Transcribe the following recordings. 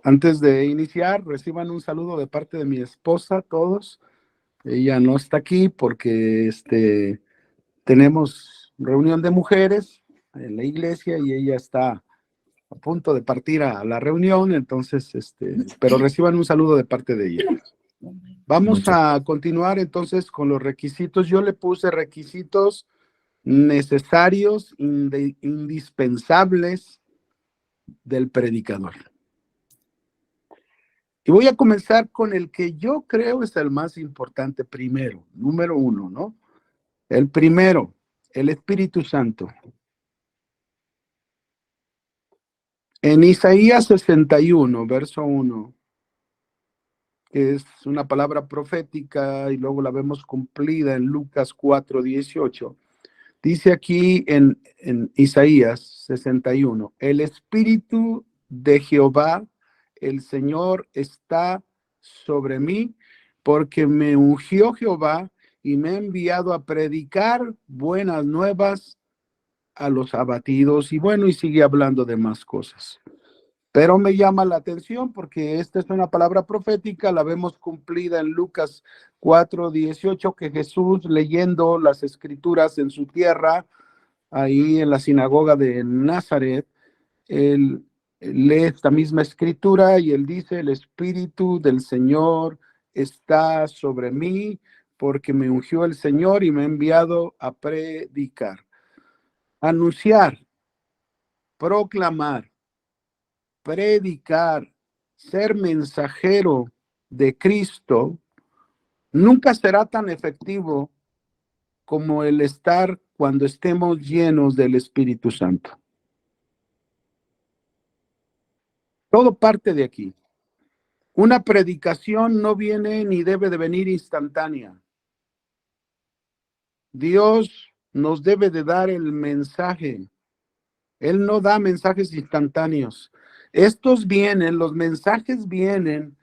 Antes de iniciar, reciban un saludo de parte de mi esposa, todos. Ella no está aquí porque tenemos reunión de mujeres en la iglesia y ella está a punto de partir a la reunión, entonces, pero reciban un saludo de parte de ella. Vamos a continuar entonces con los requisitos. Yo le puse requisitos necesarios, indispensables del predicador. Y voy a comenzar con el que yo creo es el más importante primero, número 1, ¿no? El primero, el Espíritu Santo. En Isaías 61, verso 1, que es una palabra profética y luego la vemos cumplida en Lucas 4:18, dice aquí en Isaías 61, el Espíritu de Jehová, el Señor, está sobre mí, porque me ungió Jehová y me ha enviado a predicar buenas nuevas a los abatidos. Y bueno, y sigue hablando de más cosas. Pero me llama la atención porque esta es una palabra profética, la vemos cumplida en Lucas 4:18, que Jesús, leyendo las escrituras en su tierra, ahí en la sinagoga de Nazaret, él lee esta misma escritura y él dice, el Espíritu del Señor está sobre mí, porque me ungió el Señor y me ha enviado a predicar, anunciar, proclamar, predicar, ser mensajero de Cristo, nunca será tan efectivo como el estar cuando estemos llenos del Espíritu Santo. Todo parte de aquí. Una predicación no viene ni debe de venir instantánea. Dios nos debe de dar el mensaje. Él no da mensajes instantáneos. Los mensajes vienen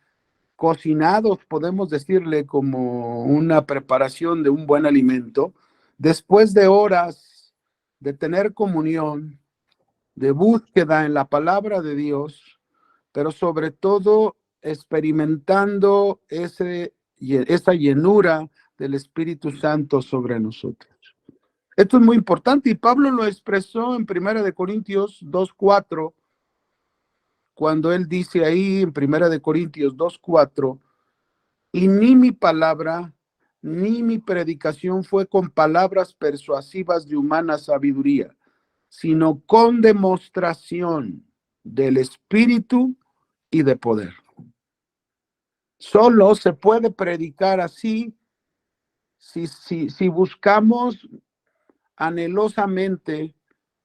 cocinados, podemos decirle, como una preparación de un buen alimento, después de horas de tener comunión, de búsqueda en la palabra de Dios, pero sobre todo experimentando esa llenura del Espíritu Santo sobre nosotros. Esto es muy importante y Pablo lo expresó en 1 Corintios 2:4, cuando él dice ahí en 1 Corintios 2:4, y ni mi palabra ni mi predicación fue con palabras persuasivas de humana sabiduría, sino con demostración del Espíritu y de poder. Solo se puede predicar así si buscamos anhelosamente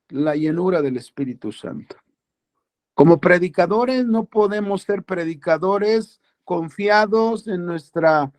la llenura del Espíritu Santo. Como predicadores no podemos ser predicadores confiados en nuestro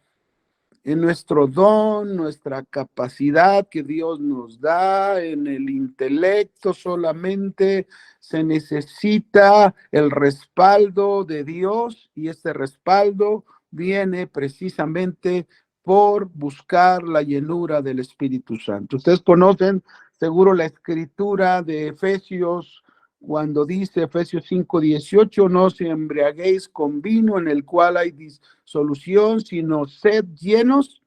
don, nuestra capacidad que Dios nos da, en el intelecto solamente. Se necesita el respaldo de Dios y este respaldo viene precisamente por buscar la llenura del Espíritu Santo. Ustedes conocen seguro la escritura de Efesios, cuando dice Efesios 5:18, no os embriaguéis con vino en el cual hay disolución, sino sed llenos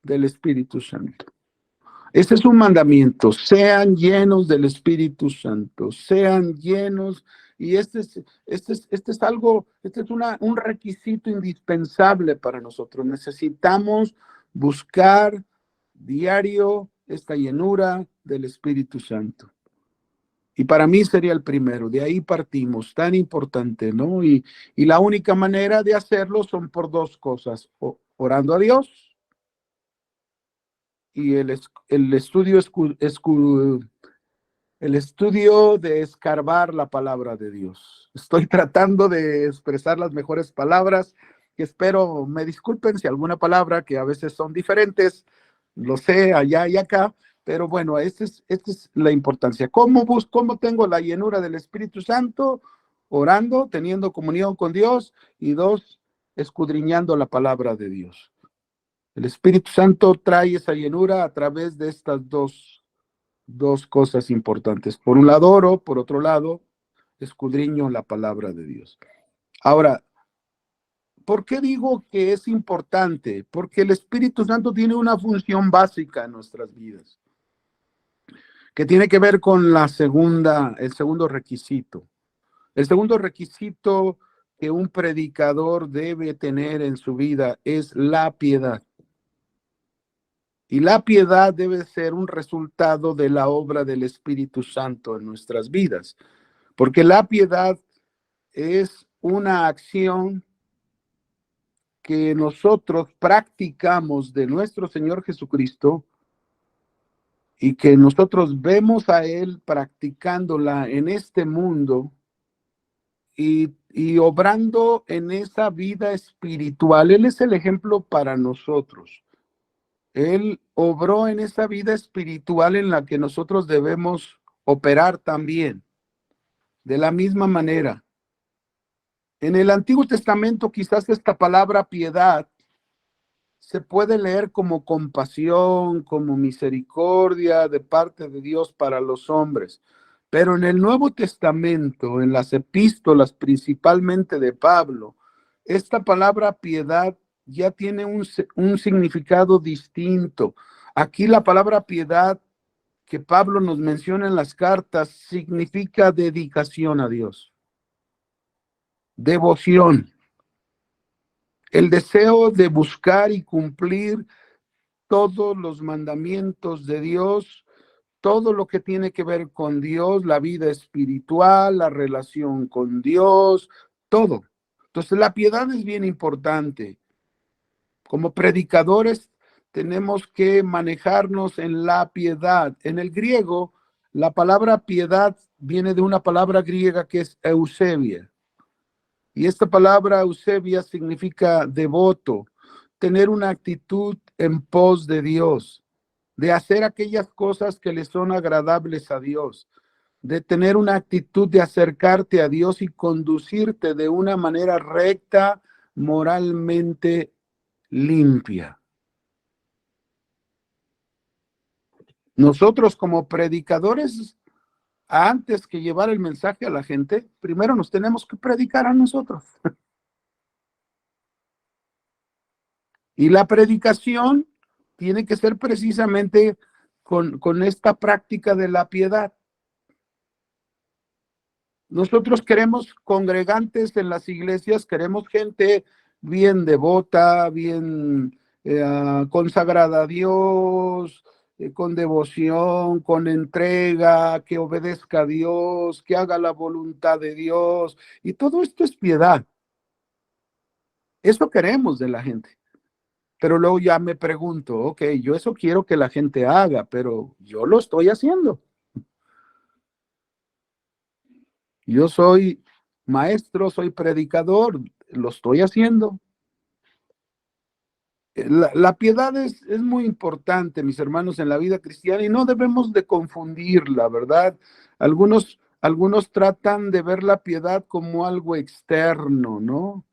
del Espíritu Santo. Este es un mandamiento, sean llenos del Espíritu Santo, sean llenos, y este es un requisito indispensable para nosotros. Necesitamos buscar diario esta llenura del Espíritu Santo. Y para mí sería el primero, de ahí partimos, tan importante, ¿no? Y la única manera de hacerlo son por dos cosas, orando a Dios y el estudio de escarbar la palabra de Dios. Estoy tratando de expresar las mejores palabras, que espero me disculpen si alguna palabra que a veces son diferentes, lo sé, allá y acá, pero bueno, esta es la importancia. ¿Cómo tengo la llenura del Espíritu Santo? Orando, teniendo comunión con Dios, y dos, escudriñando la palabra de Dios. El Espíritu Santo trae esa llenura a través de estas dos cosas importantes. Por un lado oro, por otro lado escudriño la palabra de Dios. Ahora, ¿por qué digo que es importante? Porque el Espíritu Santo tiene una función básica en nuestras vidas, que tiene que ver con el segundo requisito. El segundo requisito que un predicador debe tener en su vida es la piedad. Y la piedad debe ser un resultado de la obra del Espíritu Santo en nuestras vidas, porque la piedad es una acción que nosotros practicamos de nuestro Señor Jesucristo y que nosotros vemos a Él practicándola en este mundo y obrando en esa vida espiritual. Él es el ejemplo para nosotros. Él obró en esa vida espiritual en la que nosotros debemos operar también, de la misma manera. En el Antiguo Testamento, quizás esta palabra piedad se puede leer como compasión, como misericordia de parte de Dios para los hombres. Pero en el Nuevo Testamento, en las epístolas principalmente de Pablo, esta palabra piedad ya tiene un significado distinto. Aquí la palabra piedad que Pablo nos menciona en las cartas significa dedicación a Dios, devoción, el deseo de buscar y cumplir todos los mandamientos de Dios, todo lo que tiene que ver con Dios, la vida espiritual, la relación con Dios, todo. Entonces la piedad es bien importante. Como predicadores tenemos que manejarnos en la piedad. En el griego, la palabra piedad viene de una palabra griega que es eusebia. Y esta palabra eusebia significa devoto, tener una actitud en pos de Dios, de hacer aquellas cosas que le son agradables a Dios, de tener una actitud de acercarte a Dios y conducirte de una manera recta, moralmente limpia. Nosotros como predicadores, antes que llevar el mensaje a la gente, primero nos tenemos que predicar a nosotros. Y la predicación tiene que ser precisamente con esta práctica de la piedad. Nosotros queremos congregantes en las iglesias, queremos gente bien devota, bien consagrada a Dios, con devoción, con entrega, que obedezca a Dios, que haga la voluntad de Dios. Y todo esto es piedad. Eso queremos de la gente. Pero luego ya me pregunto, ok, yo eso quiero que la gente haga, pero yo lo estoy haciendo. Yo soy maestro, soy predicador, lo estoy haciendo. La piedad es muy importante, mis hermanos, en la vida cristiana y no debemos de confundirla, ¿verdad? Algunos tratan de ver la piedad como algo externo, ¿no?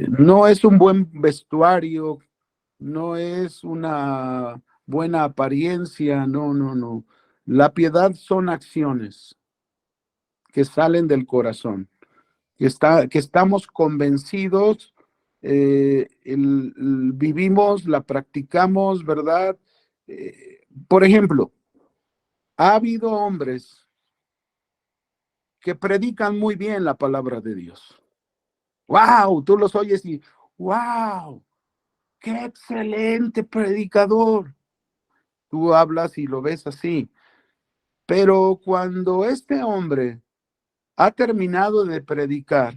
No es un buen vestuario, no es una buena apariencia, no, no, no. La piedad son acciones que salen del corazón, que estamos convencidos, vivimos, la practicamos, ¿verdad? Por ejemplo, ha habido hombres que predican muy bien la palabra de Dios. ¡Wow! Tú los oyes y ¡wow! ¡Qué excelente predicador! Tú hablas y lo ves así. Pero cuando este hombre ha terminado de predicar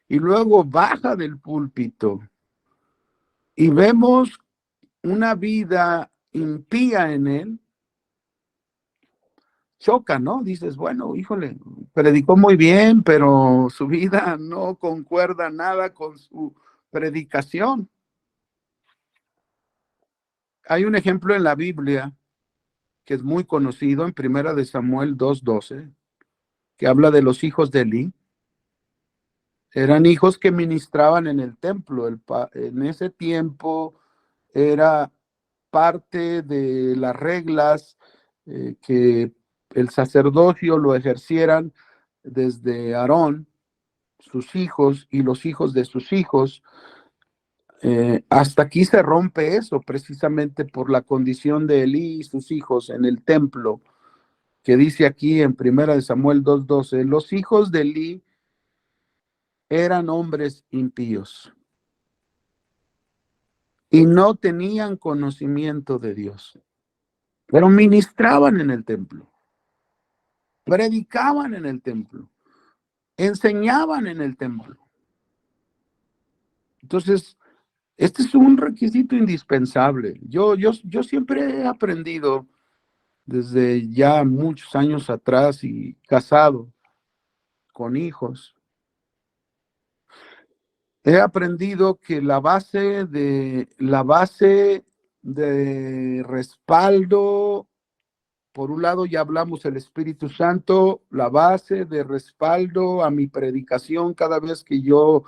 y luego baja del púlpito y vemos una vida impía en él, choca, ¿no? Dices, bueno, híjole, predicó muy bien, pero su vida no concuerda nada con su predicación. Hay un ejemplo en la Biblia que es muy conocido en Primera de Samuel 2:12, que habla de los hijos de Eli. Eran hijos que ministraban en el templo. En ese tiempo era parte de las reglas que el sacerdocio lo ejercieran desde Aarón, sus hijos y los hijos de sus hijos. Hasta aquí se rompe eso, precisamente por la condición de Elí y sus hijos en el templo, que dice aquí en 1 Samuel 2:12, los hijos de Elí eran hombres impíos y no tenían conocimiento de Dios, pero ministraban en el templo, predicaban en el templo, enseñaban en el templo. Entonces, este es un requisito indispensable. Yo siempre he aprendido desde ya muchos años atrás y casado con hijos, he aprendido que la base de respaldo, por un lado ya hablamos el Espíritu Santo, la base de respaldo a mi predicación cada vez que yo,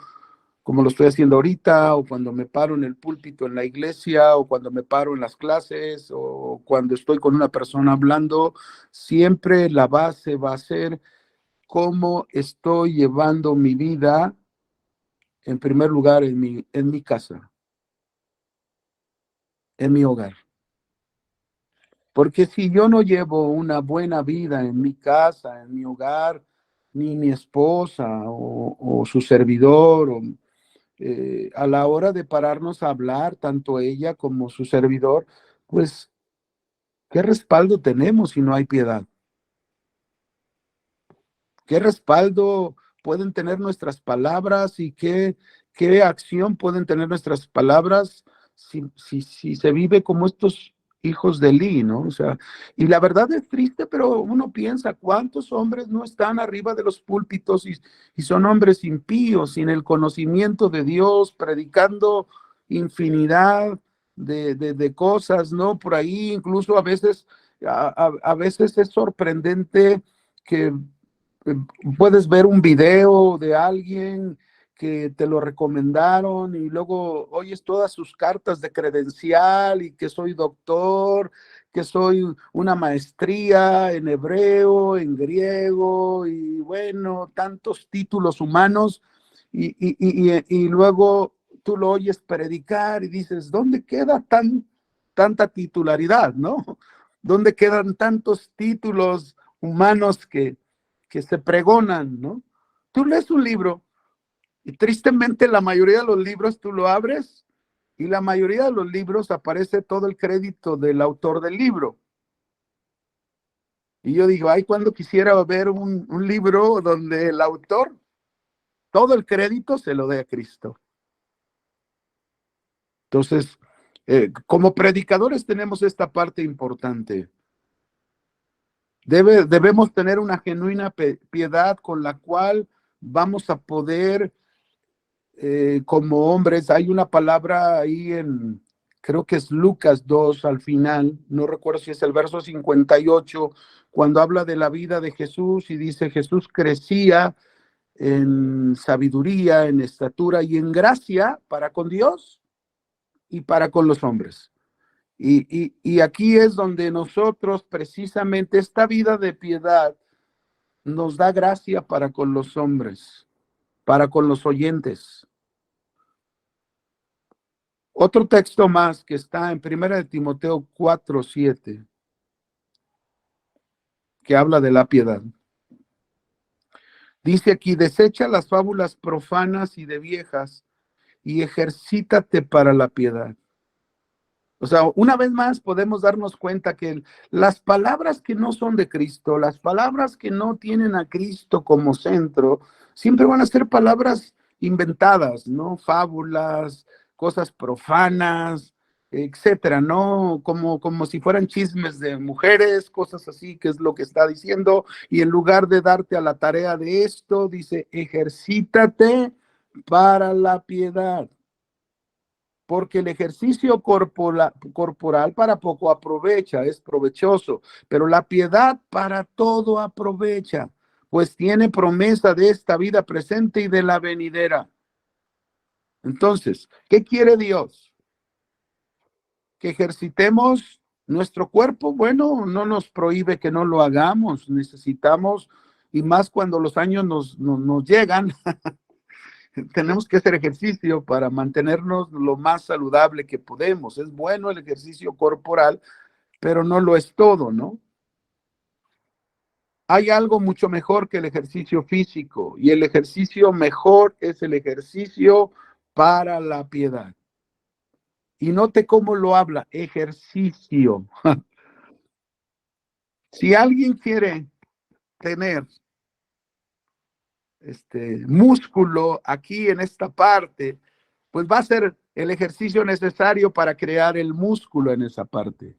como lo estoy haciendo ahorita, o cuando me paro en el púlpito en la iglesia, o cuando me paro en las clases, o cuando estoy con una persona hablando, siempre la base va a ser cómo estoy llevando mi vida, en primer lugar, en mi casa, en mi hogar. Porque si yo no llevo una buena vida en mi casa, en mi hogar, ni mi esposa o su servidor, a la hora de pararnos a hablar, tanto ella como su servidor, pues, ¿qué respaldo tenemos si no hay piedad? ¿Qué respaldo pueden tener nuestras palabras y qué acción pueden tener nuestras palabras si se vive como estos hijos de Elí, ¿no? O sea, y la verdad es triste, pero uno piensa, ¿cuántos hombres no están arriba de los púlpitos y son hombres impíos, sin el conocimiento de Dios, predicando infinidad de cosas, ¿no? Por ahí incluso a veces es sorprendente que puedes ver un video de alguien que te lo recomendaron y luego oyes todas sus cartas de credencial y que soy doctor, que soy una maestría en hebreo, en griego y bueno, tantos títulos humanos y luego tú lo oyes predicar y dices, ¿dónde queda tanta titularidad, no? ¿Dónde quedan tantos títulos humanos que se pregonan, ¿no? Tú lees un libro y tristemente la mayoría de los libros tú lo abres y la mayoría de los libros aparece todo el crédito del autor del libro. Y yo digo, ay, cuando quisiera ver un libro donde el autor, todo el crédito se lo dé a Cristo. Entonces, como predicadores tenemos esta parte importante. Debemos tener una genuina piedad con la cual vamos a poder como hombres. Hay una palabra ahí creo que es Lucas 2 al final, no recuerdo si es el verso 58, cuando habla de la vida de Jesús y dice, Jesús crecía en sabiduría, en estatura y en gracia para con Dios y para con los hombres. Y aquí es donde nosotros precisamente esta vida de piedad nos da gracia para con los hombres, para con los oyentes. Otro texto más que está en 1 Timoteo 4:7, que habla de la piedad. Dice aquí, desecha las fábulas profanas y de viejas y ejercítate para la piedad. O sea, una vez más podemos darnos cuenta que las palabras que no son de Cristo, las palabras que no tienen a Cristo como centro, siempre van a ser palabras inventadas, ¿no? Fábulas, cosas profanas, etcétera, ¿no? Como si fueran chismes de mujeres, cosas así, que es lo que está diciendo. Y en lugar de darte a la tarea de esto, dice, ejercítate para la piedad. Porque el ejercicio corporal para poco aprovecha, es provechoso, pero la piedad para todo aprovecha, pues tiene promesa de esta vida presente y de la venidera. Entonces, ¿qué quiere Dios? Que ejercitemos nuestro cuerpo. Bueno, no nos prohíbe que no lo hagamos, necesitamos y más cuando los años nos llegan. Tenemos que hacer ejercicio para mantenernos lo más saludable que podemos. Es bueno el ejercicio corporal, pero no lo es todo, ¿no? Hay algo mucho mejor que el ejercicio físico, y el ejercicio mejor es el ejercicio para la piedad. Y note cómo lo habla, ejercicio. Si alguien quiere tener músculo aquí en esta parte, pues va a ser el ejercicio necesario para crear el músculo en esa parte.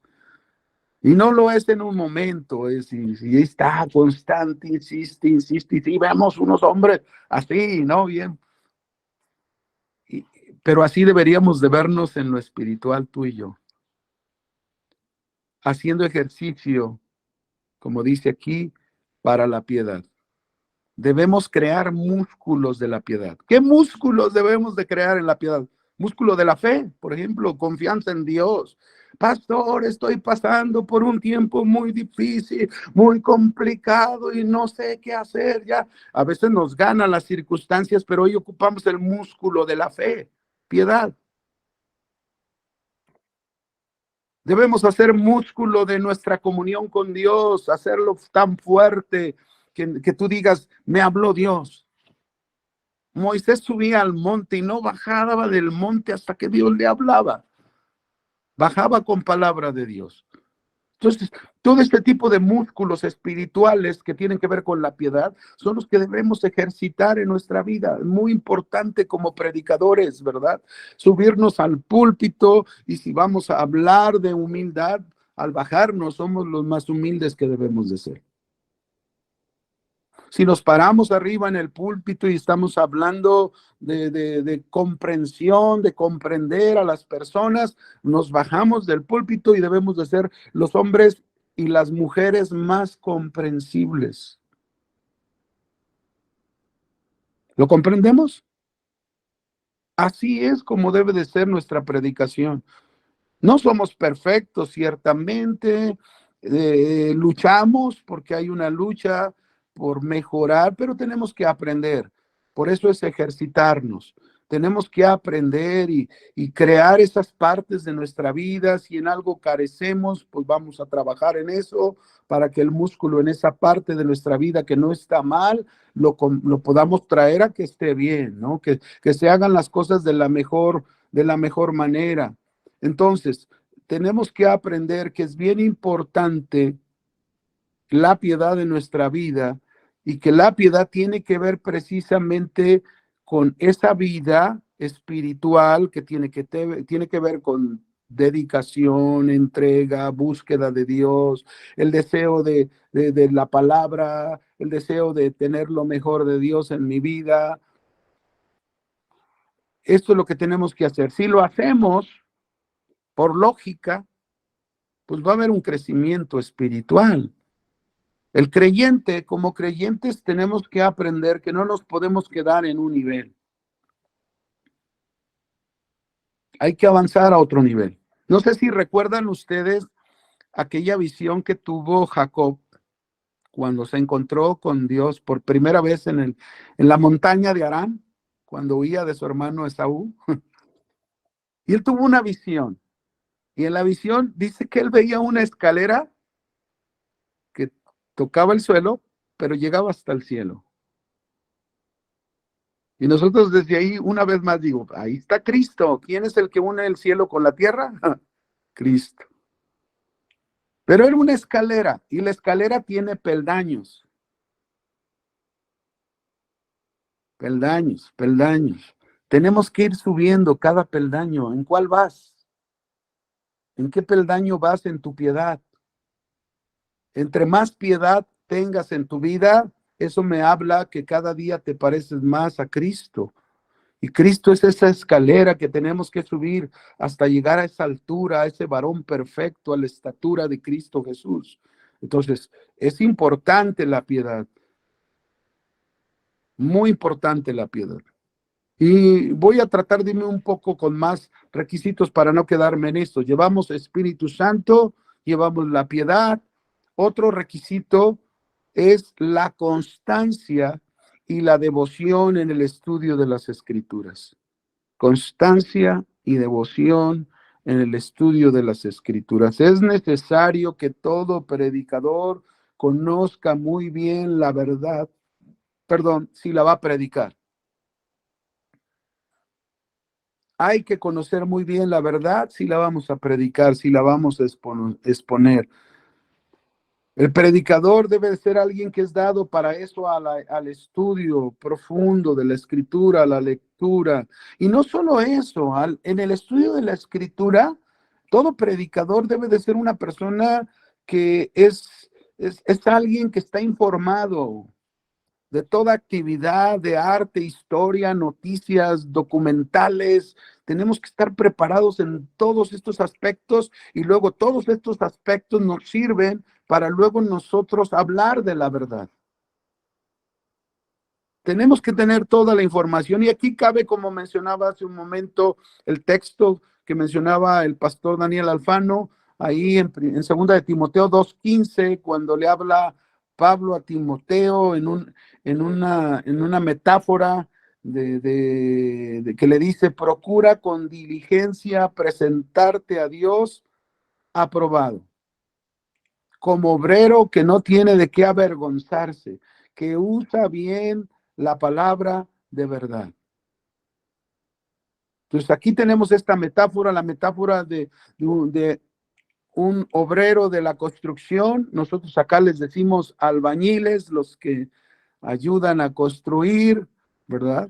Y no lo es en un momento, y está constante, insiste, insiste, y vemos unos hombres así, ¿no? Bien. Y, pero así deberíamos de vernos en lo espiritual tú y yo, haciendo ejercicio, como dice aquí, para la piedad. Debemos crear músculos de la piedad. ¿Qué músculos debemos de crear en la piedad? Músculo de la fe, por ejemplo, confianza en Dios. Pastor, estoy pasando por un tiempo muy difícil, muy complicado y no sé qué hacer ya. A veces nos ganan las circunstancias, pero hoy ocupamos el músculo de la fe, piedad. Debemos hacer músculo de nuestra comunión con Dios, hacerlo tan fuerte que tú digas, me habló Dios. Moisés subía al monte y no bajaba del monte hasta que Dios le hablaba. Bajaba con palabra de Dios. Entonces, todo este tipo de músculos espirituales que tienen que ver con la piedad son los que debemos ejercitar en nuestra vida. Muy importante como predicadores, ¿verdad? Subirnos al púlpito, y si vamos a hablar de humildad, al bajarnos somos los más humildes que debemos de ser. Si nos paramos arriba en el púlpito y estamos hablando de comprensión, de comprender a las personas, nos bajamos del púlpito y debemos de ser los hombres y las mujeres más comprensibles. ¿Lo comprendemos? Así es como debe de ser nuestra predicación. No somos perfectos, ciertamente, luchamos porque hay una lucha por mejorar, pero tenemos que aprender. Por eso es ejercitarnos. Tenemos que aprender y crear esas partes de nuestra vida. Si en algo carecemos, pues vamos a trabajar en eso para que el músculo en esa parte de nuestra vida que no está mal, lo podamos traer a que esté bien, ¿no? Que se hagan las cosas de la mejor manera. Entonces, tenemos que aprender que es bien importante la piedad en nuestra vida, y que la piedad tiene que ver precisamente con esa vida espiritual que tiene que ver con dedicación, entrega, búsqueda de Dios, el deseo de la palabra, el deseo de tener lo mejor de Dios en mi vida. Esto es lo que tenemos que hacer. Si lo hacemos por lógica, pues va a haber un crecimiento espiritual. El creyente, como creyentes, tenemos que aprender que no nos podemos quedar en un nivel. Hay que avanzar a otro nivel. No sé si recuerdan ustedes aquella visión que tuvo Jacob cuando se encontró con Dios por primera vez en la montaña de Harán, cuando huía de su hermano Esaú. Y él tuvo una visión. Y en la visión dice que él veía una escalera que tocaba el suelo, pero llegaba hasta el cielo. Y nosotros desde ahí, una vez más digo, ahí está Cristo. ¿Quién es el que une el cielo con la tierra? Cristo. Pero era una escalera, y la escalera tiene peldaños. Peldaños, peldaños. Tenemos que ir subiendo cada peldaño. ¿En cuál vas? ¿En qué peldaño vas en tu piedad? Entre más piedad tengas en tu vida, eso me habla que cada día te pareces más a Cristo. Y Cristo es esa escalera que tenemos que subir hasta llegar a esa altura, a ese varón perfecto, a la estatura de Cristo Jesús. Entonces, es importante la piedad. Muy importante la piedad. Y voy a tratar de irme un poco con más requisitos para no quedarme en esto. Llevamos Espíritu Santo, llevamos la piedad. Otro requisito es la constancia y la devoción en el estudio de las Escrituras. Constancia y devoción en el estudio de las Escrituras. Es necesario que todo predicador conozca muy bien la verdad, perdón, si la va a predicar. Hay que conocer muy bien la verdad si la vamos a predicar, si la vamos a exponer. El predicador debe ser alguien que es dado para eso, al estudio profundo de la escritura, a la lectura. Y no solo eso, en el estudio de la escritura, todo predicador debe de ser una persona que es alguien que está informado de toda actividad de arte, historia, noticias, documentales. Tenemos que estar preparados en todos estos aspectos y luego todos estos aspectos nos sirven para luego nosotros hablar de la verdad. Tenemos que tener toda la información y aquí cabe, como mencionaba hace un momento, el texto que mencionaba el pastor Daniel Alfano, ahí en segunda de Timoteo 2:15, cuando le habla Pablo a Timoteo en una metáfora de que le dice, procura con diligencia presentarte a Dios aprobado, como obrero que no tiene de qué avergonzarse, que usa bien la palabra de verdad. Entonces aquí tenemos esta metáfora, la metáfora de un obrero de la construcción. Nosotros acá les decimos albañiles, los que ayudan a construir, ¿verdad?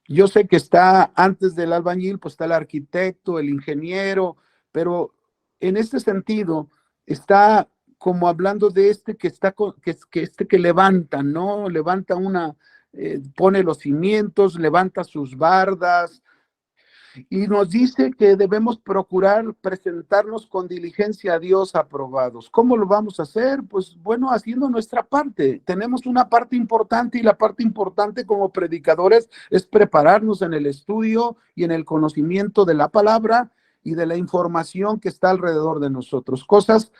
Yo sé que está antes del albañil, pues está el arquitecto, el ingeniero, pero en este sentido está como hablando de este que está que levanta, ¿no? Levanta pone los cimientos, levanta sus bardas, y nos dice que debemos procurar presentarnos con diligencia a Dios aprobados. ¿Cómo lo vamos a hacer? Pues bueno, haciendo nuestra parte. Tenemos una parte importante y la parte importante como predicadores es prepararnos en el estudio y en el conocimiento de la palabra y de la información que está alrededor de nosotros. Cosas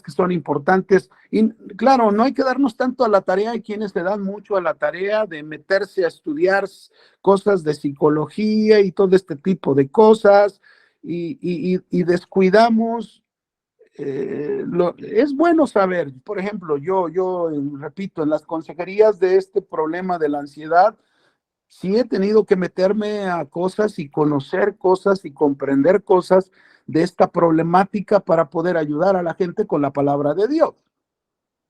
que son importantes. Y claro, no hay que darnos tanto a la tarea. Hay quienes se dan mucho a la tarea de meterse a estudiar cosas de psicología y todo este tipo de cosas, y descuidamos. Es bueno saber, por ejemplo, yo repito, en las consejerías de este problema de la ansiedad, sí he tenido que meterme a cosas y conocer cosas y comprender cosas de esta problemática para poder ayudar a la gente con la palabra de Dios.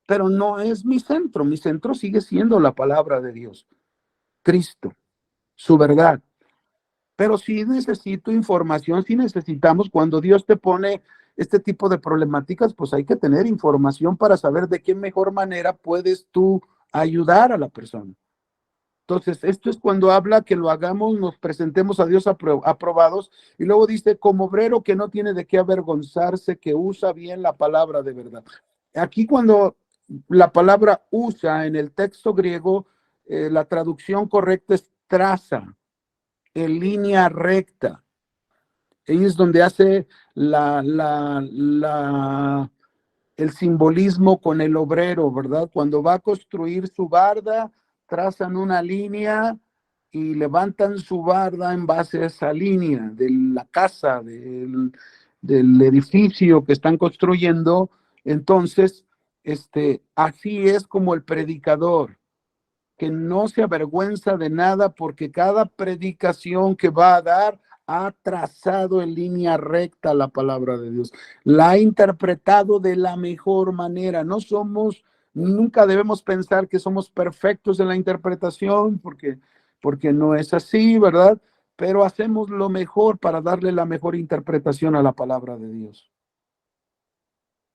Pero no es mi centro sigue siendo la palabra de Dios, Cristo, su verdad. Pero sí necesito información, sí necesitamos, cuando Dios te pone este tipo de problemáticas, pues hay que tener información para saber de qué mejor manera puedes tú ayudar a la persona. Entonces, esto es cuando habla que lo hagamos, nos presentemos a Dios aprobados, y luego dice, como obrero que no tiene de qué avergonzarse, que usa bien la palabra de verdad. Aquí cuando la palabra usa en el texto griego, la traducción correcta es traza, en línea recta. Ahí es donde hace el simbolismo con el obrero, ¿verdad? Cuando va a construir su barda, trazan una línea y levantan su barda en base a esa línea de la casa, del edificio que están construyendo. Entonces, así es como el predicador, que no se avergüenza de nada porque cada predicación que va a dar ha trazado en línea recta la palabra de Dios, la ha interpretado de la mejor manera. Nunca debemos pensar que somos perfectos en la interpretación porque no es así, ¿verdad? Pero hacemos lo mejor para darle la mejor interpretación a la palabra de Dios.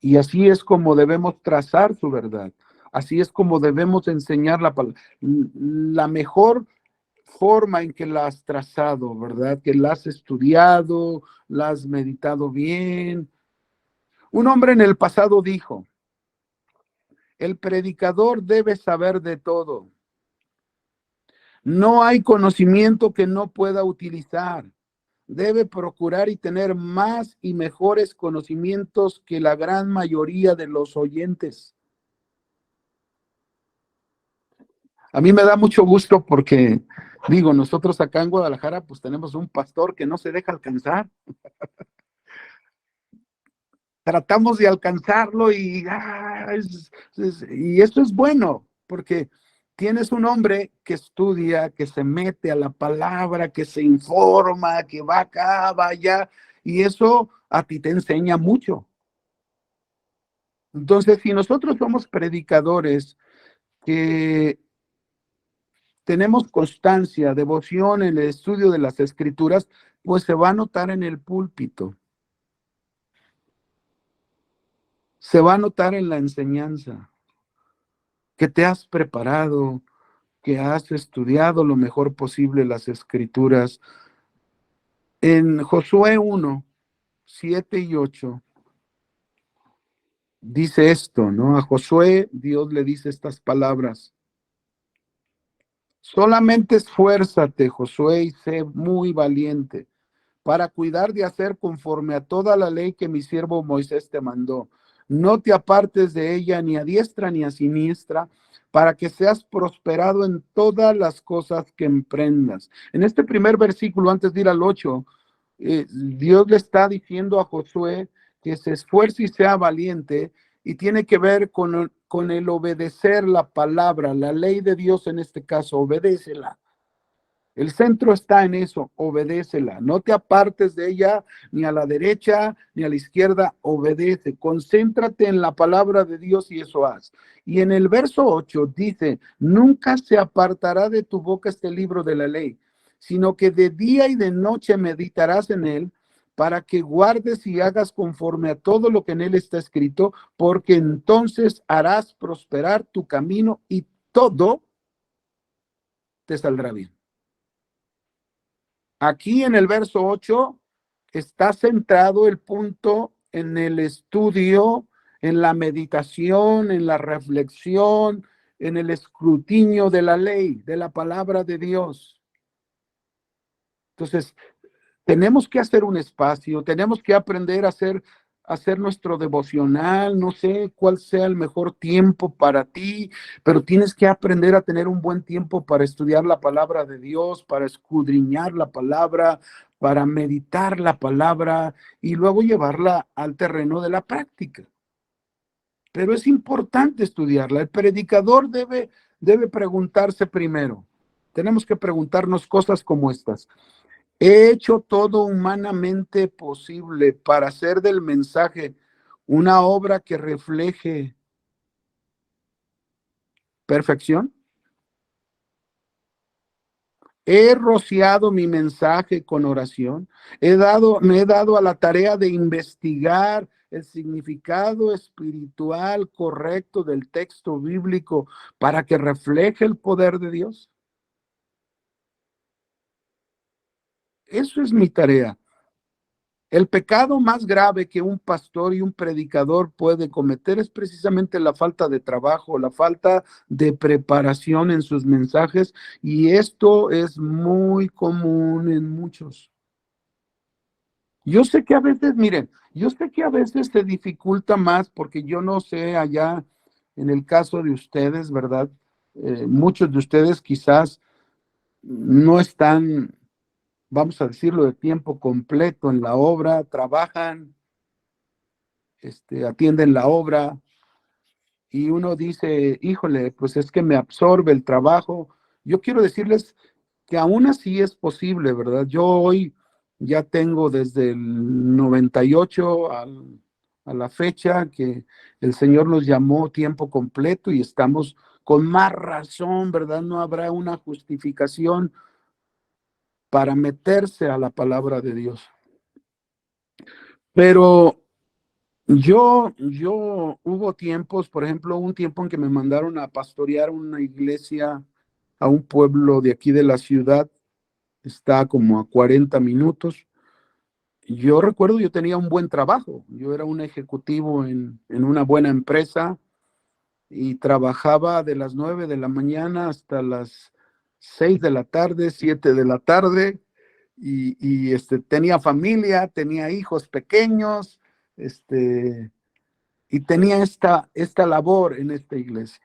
Y así es como debemos trazar su verdad. Así es como debemos enseñar la mejor forma en que la has trazado, ¿verdad? Que la has estudiado, la has meditado bien. Un hombre en el pasado dijo, el predicador debe saber de todo. No hay conocimiento que no pueda utilizar. Debe procurar y tener más y mejores conocimientos que la gran mayoría de los oyentes. A mí me da mucho gusto porque, digo, nosotros acá en Guadalajara, pues tenemos un pastor que no se deja alcanzar. Tratamos de alcanzarlo y esto es bueno, porque tienes un hombre que estudia, que se mete a la palabra, que se informa, que va acá, va allá, y eso a ti te enseña mucho. Entonces, si nosotros somos predicadores que tenemos constancia, devoción en el estudio de las escrituras, pues se va a notar en el púlpito, se va a notar en la enseñanza, que te has preparado, que has estudiado lo mejor posible las escrituras. En Josué 1, 7 y 8, dice esto, ¿no? A Josué Dios le dice estas palabras. Solamente esfuérzate, Josué, y sé muy valiente para cuidar de hacer conforme a toda la ley que mi siervo Moisés te mandó. No te apartes de ella ni a diestra ni a siniestra, para que seas prosperado en todas las cosas que emprendas. En este primer versículo, antes de ir al 8, Dios le está diciendo a Josué que se esfuerce y sea valiente, y tiene que ver con el obedecer la palabra, la ley de Dios en este caso, obedécela. El centro está en eso, obedécela. No te apartes de ella ni a la derecha ni a la izquierda, obedece. Concéntrate en la palabra de Dios y eso haz. Y en el verso 8 dice, nunca se apartará de tu boca este libro de la ley, sino que de día y de noche meditarás en él, para que guardes y hagas conforme a todo lo que en él está escrito, porque entonces harás prosperar tu camino y todo te saldrá bien. Aquí en el verso 8 está centrado el punto en el estudio, en la meditación, en la reflexión, en el escrutinio de la ley, de la palabra de Dios. Entonces, tenemos que hacer un espacio, tenemos que aprender a hacer nuestro devocional, no sé cuál sea el mejor tiempo para ti, pero tienes que aprender a tener un buen tiempo para estudiar la palabra de Dios, para escudriñar la palabra, para meditar la palabra y luego llevarla al terreno de la práctica. Pero es importante estudiarla. El predicador debe preguntarse primero. Tenemos que preguntarnos cosas como estas. He hecho todo humanamente posible para hacer del mensaje una obra que refleje perfección. He rociado mi mensaje con oración. Me he dado a la tarea de investigar el significado espiritual correcto del texto bíblico para que refleje el poder de Dios. Eso es mi tarea. El pecado más grave que un pastor y un predicador puede cometer es precisamente la falta de trabajo, la falta de preparación en sus mensajes, y esto es muy común en muchos. Yo sé que a veces, miren, yo sé que a veces se dificulta más porque yo no sé allá en el caso de ustedes, ¿verdad? Muchos de ustedes quizás no están, vamos a decirlo, de tiempo completo en la obra, trabajan, atienden la obra y uno dice, híjole, pues es que me absorbe el trabajo. Yo quiero decirles que aún así es posible, ¿verdad? Yo hoy ya tengo desde el 98 a la fecha que el Señor nos llamó tiempo completo y estamos con más razón, ¿verdad? No habrá una justificación para meterse a la palabra de Dios. Pero hubo tiempos, por ejemplo, un tiempo en que me mandaron a pastorear una iglesia a un pueblo de aquí de la ciudad, está como a 40 minutos. Yo recuerdo, yo tenía un buen trabajo, yo era un ejecutivo en una buena empresa y trabajaba de las 9 de la mañana hasta las 6 de la tarde, 7 de la tarde, tenía familia, tenía hijos pequeños, y tenía esta labor en esta iglesia.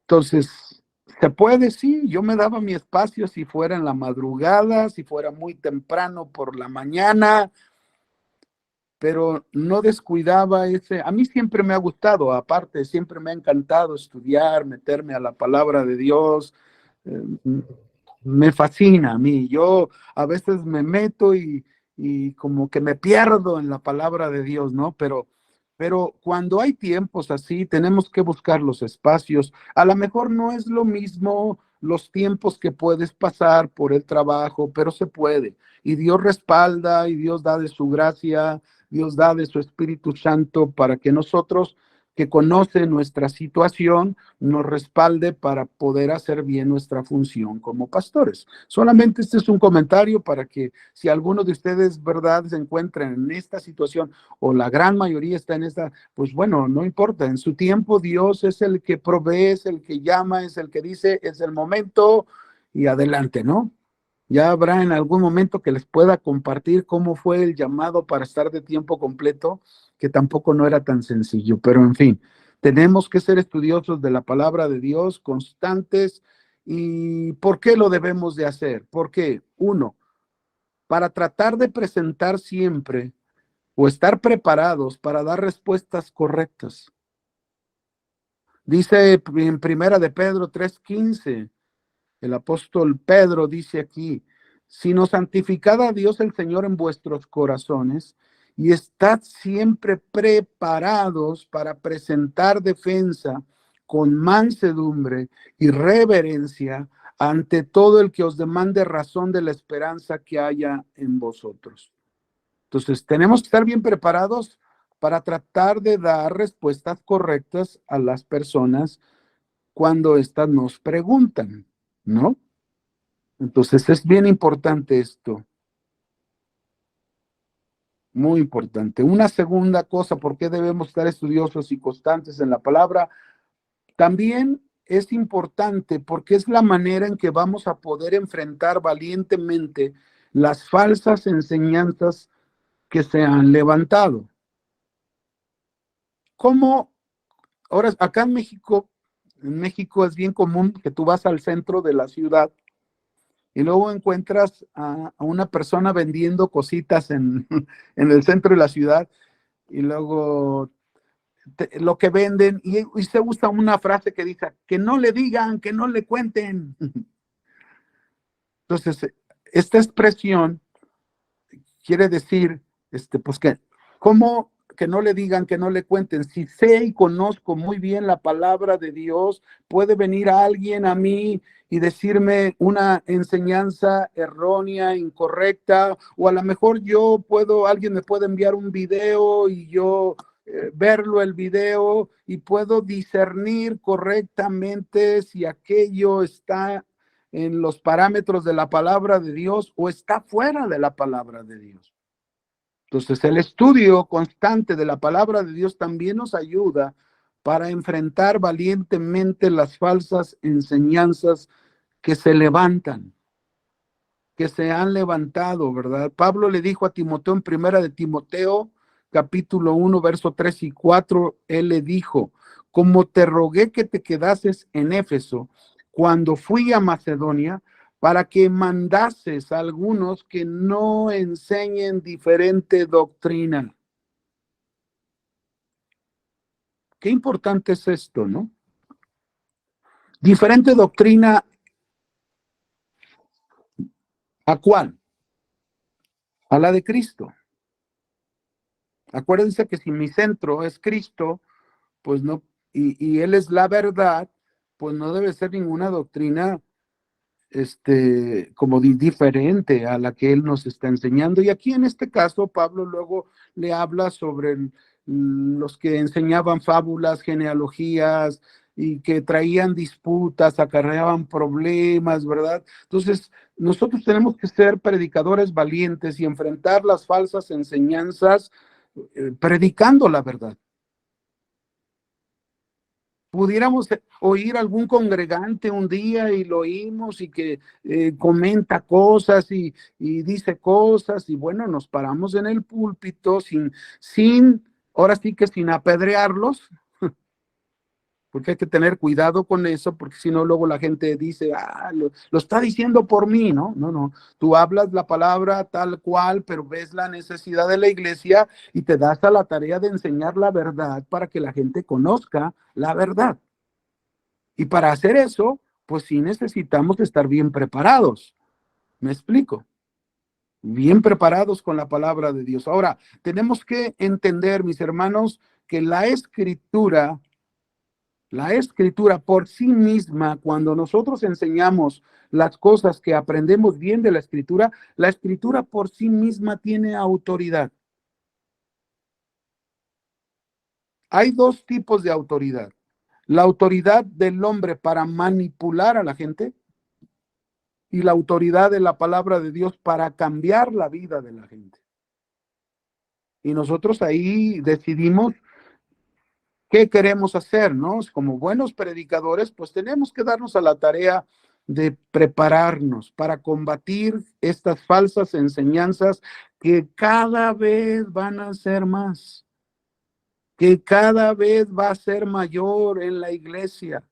Entonces, Se puede, sí, yo me daba mi espacio si fuera en la madrugada, si fuera muy temprano por la mañana, pero no descuidaba ese. A mí siempre me ha gustado, aparte, siempre me ha encantado estudiar, meterme a la palabra de Dios. eh, Me fascina a mí. Yo a veces me meto y como que me pierdo en la palabra de Dios, ¿no? Pero cuando hay tiempos así, tenemos que buscar los espacios. A lo mejor no es lo mismo los tiempos que puedes pasar por el trabajo, pero se puede. Y Dios respalda y Dios da de su gracia, Dios da de su Espíritu Santo para que nosotros que conoce nuestra situación nos respalde para poder hacer bien nuestra función como pastores. Solamente este es un comentario para que si alguno de ustedes, verdad, se encuentra en esta situación o la gran mayoría está en esta, pues bueno, no importa, en su tiempo Dios es el que provee, es el que llama, es el que dice, es el momento y adelante, ¿no? Ya habrá en algún momento que les pueda compartir cómo fue el llamado para estar de tiempo completo, que tampoco no era tan sencillo, pero en fin, tenemos que ser estudiosos de la palabra de Dios, constantes. ¿Y por qué lo debemos de hacer? Porque, uno, para tratar de presentar siempre o estar preparados para dar respuestas correctas. Dice en Primera de Pedro 3:15, el apóstol Pedro dice aquí, sino santificad a Dios el Señor en vuestros corazones y estad siempre preparados para presentar defensa con mansedumbre y reverencia ante todo el que os demande razón de la esperanza que haya en vosotros. Entonces, tenemos que estar bien preparados para tratar de dar respuestas correctas a las personas cuando éstas nos preguntan, ¿no? Entonces es bien importante esto, muy importante. Una segunda cosa, ¿por qué debemos estar estudiosos y constantes en la palabra? También es importante porque es la manera en que vamos a poder enfrentar valientemente las falsas enseñanzas que se han levantado. ¿Cómo? Ahora, acá en México es bien común que tú vas al centro de la ciudad y luego encuentras a una persona vendiendo cositas en el centro de la ciudad y luego lo que venden y se usa una frase que dice, que no le digan, que no le cuenten. Entonces, esta expresión quiere decir, pues que, ¿cómo que no le digan, que no le cuenten? Si sé y conozco muy bien la palabra de Dios, puede venir alguien a mí y decirme una enseñanza errónea, incorrecta, o a lo mejor alguien me puede enviar un video y yo verlo el video y puedo discernir correctamente si aquello está en los parámetros de la palabra de Dios o está fuera de la palabra de Dios. Entonces, el estudio constante de la palabra de Dios también nos ayuda para enfrentar valientemente las falsas enseñanzas que se levantan, que se han levantado, ¿verdad? Pablo le dijo a Timoteo en primera de Timoteo, capítulo 1, verso 3 y 4, él le dijo, como te rogué que te quedases en Éfeso cuando fui a Macedonia, para que mandases a algunos que no enseñen diferente doctrina. Qué importante es esto, ¿no? Diferente doctrina, ¿a cuál? A la de Cristo. Acuérdense que si mi centro es Cristo, pues no, y Él es la verdad, pues no debe ser ninguna doctrina como diferente a la que Él nos está enseñando. Y aquí en este caso, Pablo luego le habla sobre los que enseñaban fábulas, genealogías y que traían disputas, acarreaban problemas, ¿verdad? Entonces, nosotros tenemos que ser predicadores valientes y enfrentar las falsas enseñanzas predicando la verdad. Pudiéramos oír algún congregante un día y lo oímos y que comenta cosas y dice cosas y bueno, nos paramos en el púlpito ahora sí que sin apedrearlos, porque hay que tener cuidado con eso, porque si no luego la gente dice, lo está diciendo por mí, ¿no? No, no, tú hablas la palabra tal cual, pero ves la necesidad de la iglesia y te das a la tarea de enseñar la verdad para que la gente conozca la verdad. Y para hacer eso, pues sí necesitamos estar bien preparados. ¿Me explico? Bien preparados con la palabra de Dios. Ahora, tenemos que entender, mis hermanos, que la escritura por sí misma, cuando nosotros enseñamos las cosas que aprendemos bien de la escritura por sí misma tiene autoridad. Hay dos tipos de autoridad. La autoridad del hombre para manipular a la gente y la autoridad de la palabra de Dios para cambiar la vida de la gente. Y nosotros ahí decidimos qué queremos hacer, ¿no? Como buenos predicadores, pues tenemos que darnos a la tarea de prepararnos para combatir estas falsas enseñanzas que cada vez van a ser más, que cada vez va a ser mayor en la iglesia.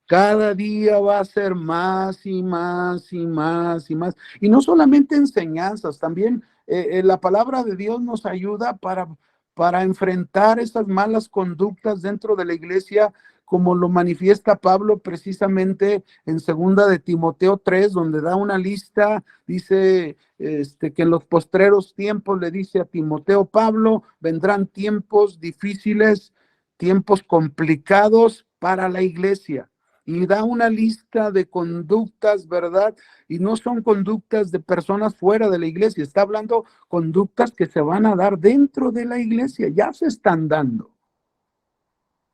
Cada día va a ser más y más y más y más. Y no solamente enseñanzas, también la palabra de Dios nos ayuda para enfrentar esas malas conductas dentro de la iglesia, como lo manifiesta Pablo precisamente en segunda de Timoteo 3, donde da una lista, dice que en los postreros tiempos le dice a Timoteo Pablo, vendrán tiempos difíciles, tiempos complicados para la iglesia y da una lista de conductas, ¿verdad? Y no son conductas de personas fuera de la iglesia, está hablando conductas que se van a dar dentro de la iglesia, ya se están dando,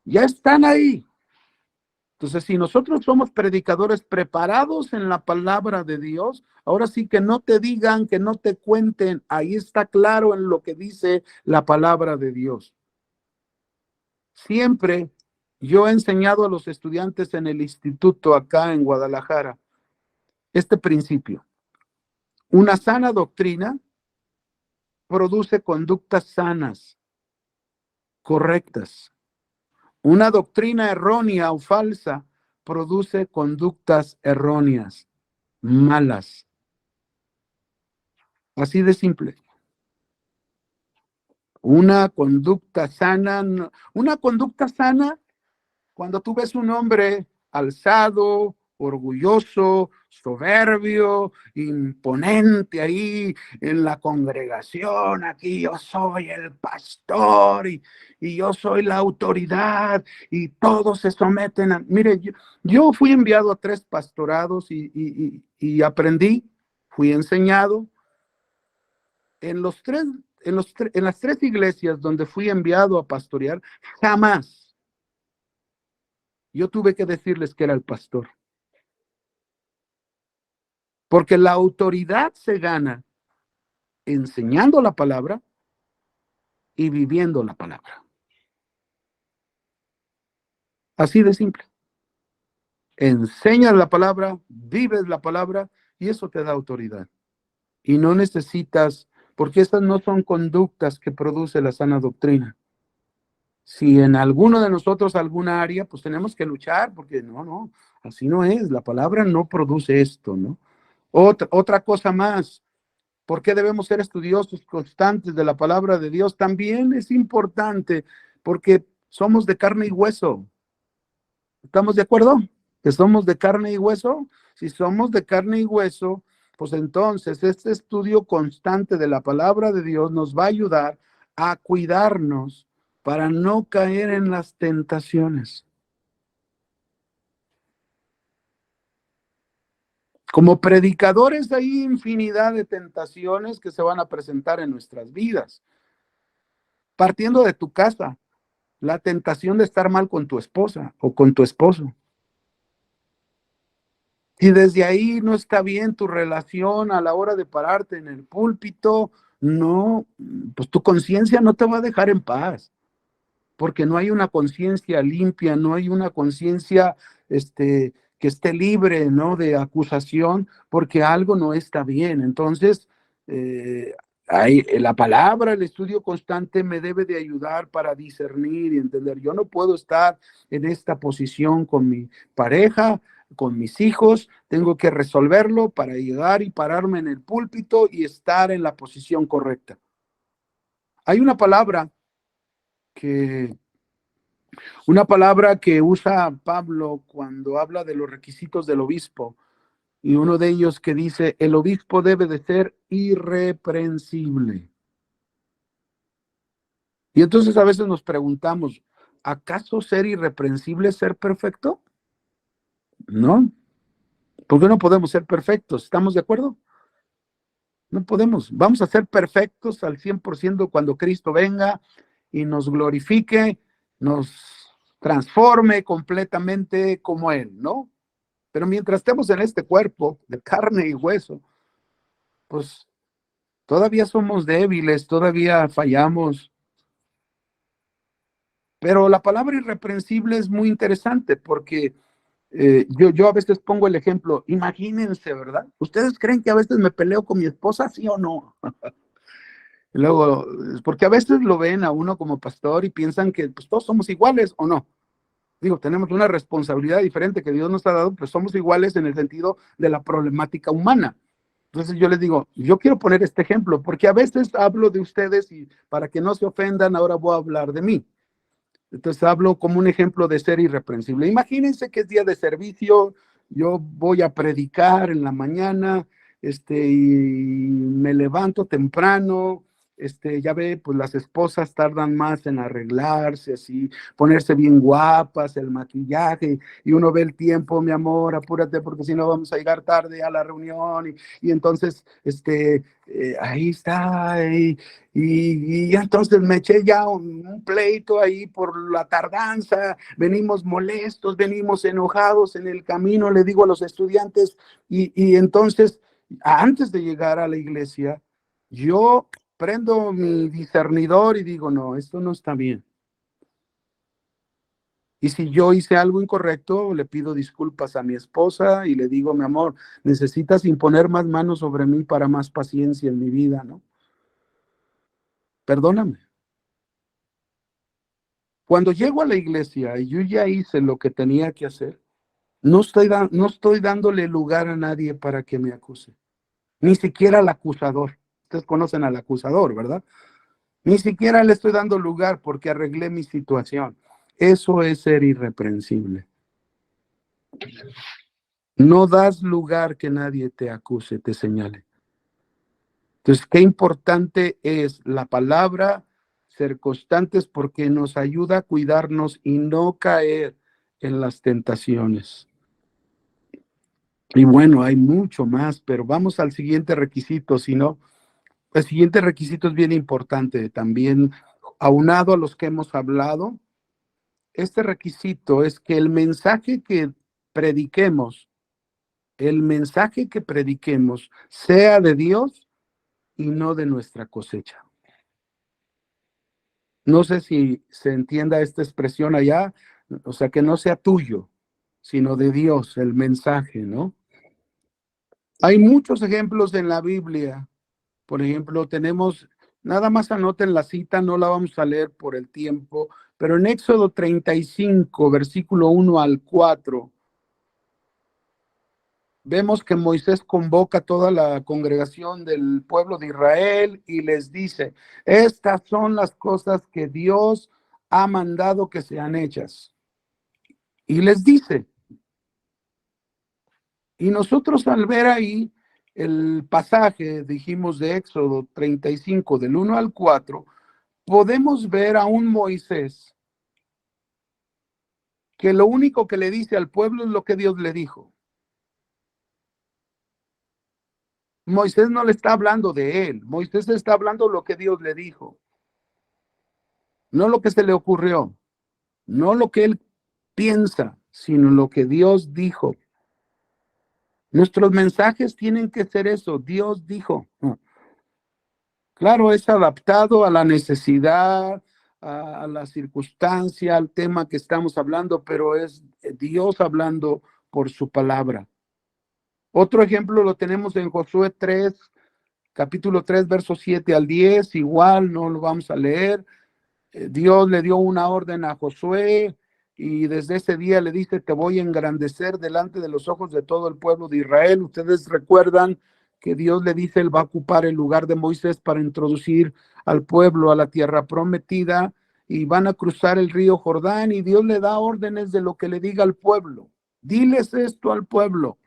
ya están ahí. Entonces, si nosotros somos predicadores preparados en la palabra de Dios, ahora sí que no te digan, que no te cuenten, ahí está claro en lo que dice la palabra de Dios. Siempre yo he enseñado a los estudiantes en el instituto acá en Guadalajara este principio. Una sana doctrina produce conductas sanas, correctas. Una doctrina errónea o falsa produce conductas erróneas, malas. Así de simple. Una conducta sana, cuando tú ves un hombre alzado, orgulloso, soberbio, imponente ahí en la congregación, aquí yo soy el pastor y yo soy la autoridad y todos se someten a... Mire, yo fui enviado a 3 pastorados y aprendí, fui enseñado en las 3 iglesias donde fui enviado a pastorear, jamás yo tuve que decirles que era el pastor. Porque la autoridad se gana enseñando la palabra y viviendo la palabra. Así de simple. Enseñas la palabra, vives la palabra y eso te da autoridad. Y no necesitas, porque estas no son conductas que produce la sana doctrina. Si en alguno de nosotros alguna área, pues tenemos que luchar, porque no, así no es. La palabra no produce esto, ¿no? Otra cosa más, ¿por qué debemos ser estudiosos constantes de la palabra de Dios? También es importante porque somos de carne y hueso. ¿Estamos de acuerdo? Que somos de carne y hueso. Si somos de carne y hueso, pues entonces este estudio constante de la palabra de Dios nos va a ayudar a cuidarnos para no caer en las tentaciones. Como predicadores hay infinidad de tentaciones que se van a presentar en nuestras vidas. Partiendo de tu casa, la tentación de estar mal con tu esposa o con tu esposo. Si desde ahí no está bien tu relación a la hora de pararte en el púlpito, no, pues tu conciencia no te va a dejar en paz, porque no hay una conciencia limpia, no hay una conciencia que esté libre, ¿no?, de acusación, porque algo no está bien. Entonces, La palabra, el estudio constante me debe de ayudar para discernir y entender. Yo no puedo estar en esta posición con mi pareja, con mis hijos. Tengo que resolverlo para llegar y pararme en el púlpito y estar en la posición correcta. Hay que, una palabra que usa Pablo cuando habla de los requisitos del obispo, y uno de ellos que dice, el obispo debe de ser irreprensible. Y entonces a veces nos preguntamos, ¿acaso ser irreprensible es ser perfecto? No, porque no podemos ser perfectos, ¿estamos de acuerdo? No podemos, vamos a ser perfectos al 100% cuando Cristo venga y nos glorifique, nos transforme completamente como Él, ¿no? Pero mientras estemos en este cuerpo de carne y hueso, pues todavía somos débiles, todavía fallamos. Pero la palabra irreprensible es muy interesante porque yo a veces pongo el ejemplo, imagínense, ¿verdad? ¿Ustedes creen que a veces me peleo con mi esposa, sí o no? Y luego, porque a veces lo ven a uno como pastor y piensan que pues, todos somos iguales o no. Digo, tenemos una responsabilidad diferente que Dios nos ha dado, pues somos iguales en el sentido de la problemática humana. Entonces yo les digo, yo quiero poner este ejemplo, porque a veces hablo de ustedes y para que no se ofendan, ahora voy a hablar de mí. Entonces hablo como un ejemplo de ser irreprensible. Imagínense que es día de servicio, yo voy a predicar en la mañana, y me levanto temprano, ya ve, pues las esposas tardan más en arreglarse, así, ponerse bien guapas, el maquillaje, y uno ve el tiempo, mi amor, apúrate porque si no vamos a llegar tarde a la reunión, y entonces, ahí está, y entonces me eché ya un pleito ahí por la tardanza, venimos molestos, venimos enojados en el camino, le digo a los estudiantes, y entonces, antes de llegar a la iglesia, yo prendo mi discernidor y digo, no, esto no está bien. Y si yo hice algo incorrecto, le pido disculpas a mi esposa y le digo, mi amor, necesitas imponer más manos sobre mí para más paciencia en mi vida, ¿no? Perdóname. Cuando llego a la iglesia y yo ya hice lo que tenía que hacer, no estoy dándole lugar a nadie para que me acuse, ni siquiera al acusador. Ustedes conocen al acusador, ¿verdad? Ni siquiera le estoy dando lugar porque arreglé mi situación. Eso es ser irreprensible. No das lugar que nadie te acuse, te señale. Entonces, qué importante es la palabra, ser constantes porque nos ayuda a cuidarnos y no caer en las tentaciones. Y bueno, hay mucho más, pero vamos al siguiente requisito, si no, el siguiente requisito es bien importante también, aunado a los que hemos hablado. Este requisito es que el mensaje que prediquemos sea de Dios y no de nuestra cosecha. No sé si se entienda esta expresión allá, o sea, que no sea tuyo, sino de Dios, el mensaje, ¿no? Hay muchos ejemplos en la Biblia. Por ejemplo, tenemos, nada más anoten la cita, no la vamos a leer por el tiempo, pero en Éxodo 35, versículo 1 al 4, vemos que Moisés convoca a toda la congregación del pueblo de Israel y les dice, estas son las cosas que Dios ha mandado que sean hechas. Y les dice, y nosotros al ver ahí el pasaje, dijimos de Éxodo 35, del 1 al 4, podemos ver a un Moisés que lo único que le dice al pueblo es lo que Dios le dijo. Moisés no le está hablando de él, Moisés está hablando lo que Dios le dijo, no lo que se le ocurrió, no lo que él piensa, sino lo que Dios dijo. Nuestros mensajes tienen que ser eso, Dios dijo. Claro, es adaptado a la necesidad, a la circunstancia, al tema que estamos hablando, pero es Dios hablando por su palabra. Otro ejemplo lo tenemos en Josué 3, capítulo 3, versos 7 al 10, igual no lo vamos a leer. Dios le dio una orden a Josué y desde ese día le dice, te voy a engrandecer delante de los ojos de todo el pueblo de Israel. Ustedes recuerdan que Dios le dice, él va a ocupar el lugar de Moisés para introducir al pueblo a la tierra prometida y van a cruzar el río Jordán y Dios le da órdenes de lo que le diga al pueblo. Diles esto al pueblo.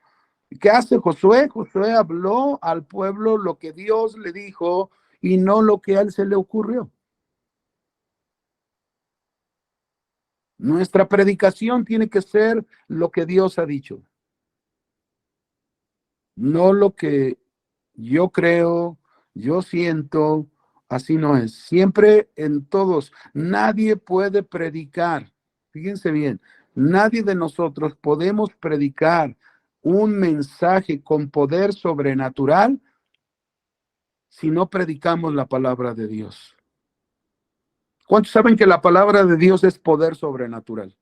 ¿Qué hace Josué? Josué habló al pueblo lo que Dios le dijo y no lo que a él se le ocurrió. Nuestra predicación tiene que ser lo que Dios ha dicho, no lo que yo creo, yo siento, así no es. Siempre en todos, nadie puede predicar, fíjense bien, nadie de nosotros podemos predicar un mensaje con poder sobrenatural si no predicamos la palabra de Dios. ¿Cuántos saben que la palabra de Dios es poder sobrenatural?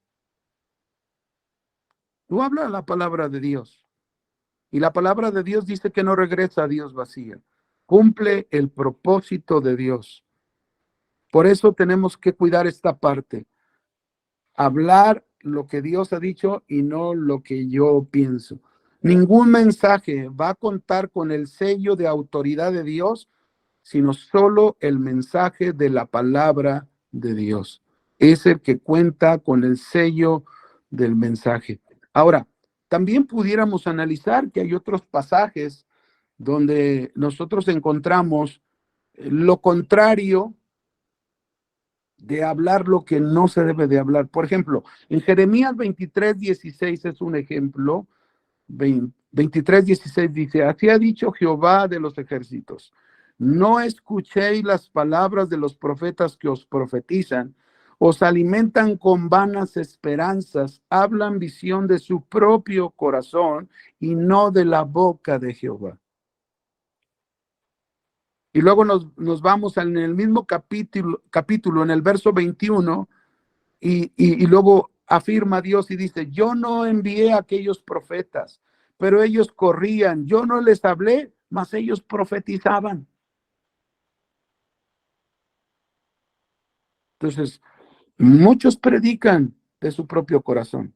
Tú hablas la palabra de Dios. Y la palabra de Dios dice que no regresa a Dios vacía. Cumple el propósito de Dios. Por eso tenemos que cuidar esta parte. Hablar lo que Dios ha dicho y no lo que yo pienso. Ningún mensaje va a contar con el sello de autoridad de Dios, sino solo el mensaje de la palabra de Dios. Es el que cuenta con el sello del mensaje. Ahora, también pudiéramos analizar que hay otros pasajes donde nosotros encontramos lo contrario de hablar lo que no se debe de hablar. Por ejemplo, en Jeremías 23:16 es un ejemplo. 23:16 dice, así ha dicho Jehová de los ejércitos, no escuchéis las palabras de los profetas que os profetizan, os alimentan con vanas esperanzas, hablan visión de su propio corazón y no de la boca de Jehová. Y luego nos vamos en el mismo capítulo, en el verso 21, y luego afirma Dios y dice, yo no envié a aquellos profetas, pero ellos corrían, yo no les hablé, mas ellos profetizaban. Entonces, muchos predican de su propio corazón.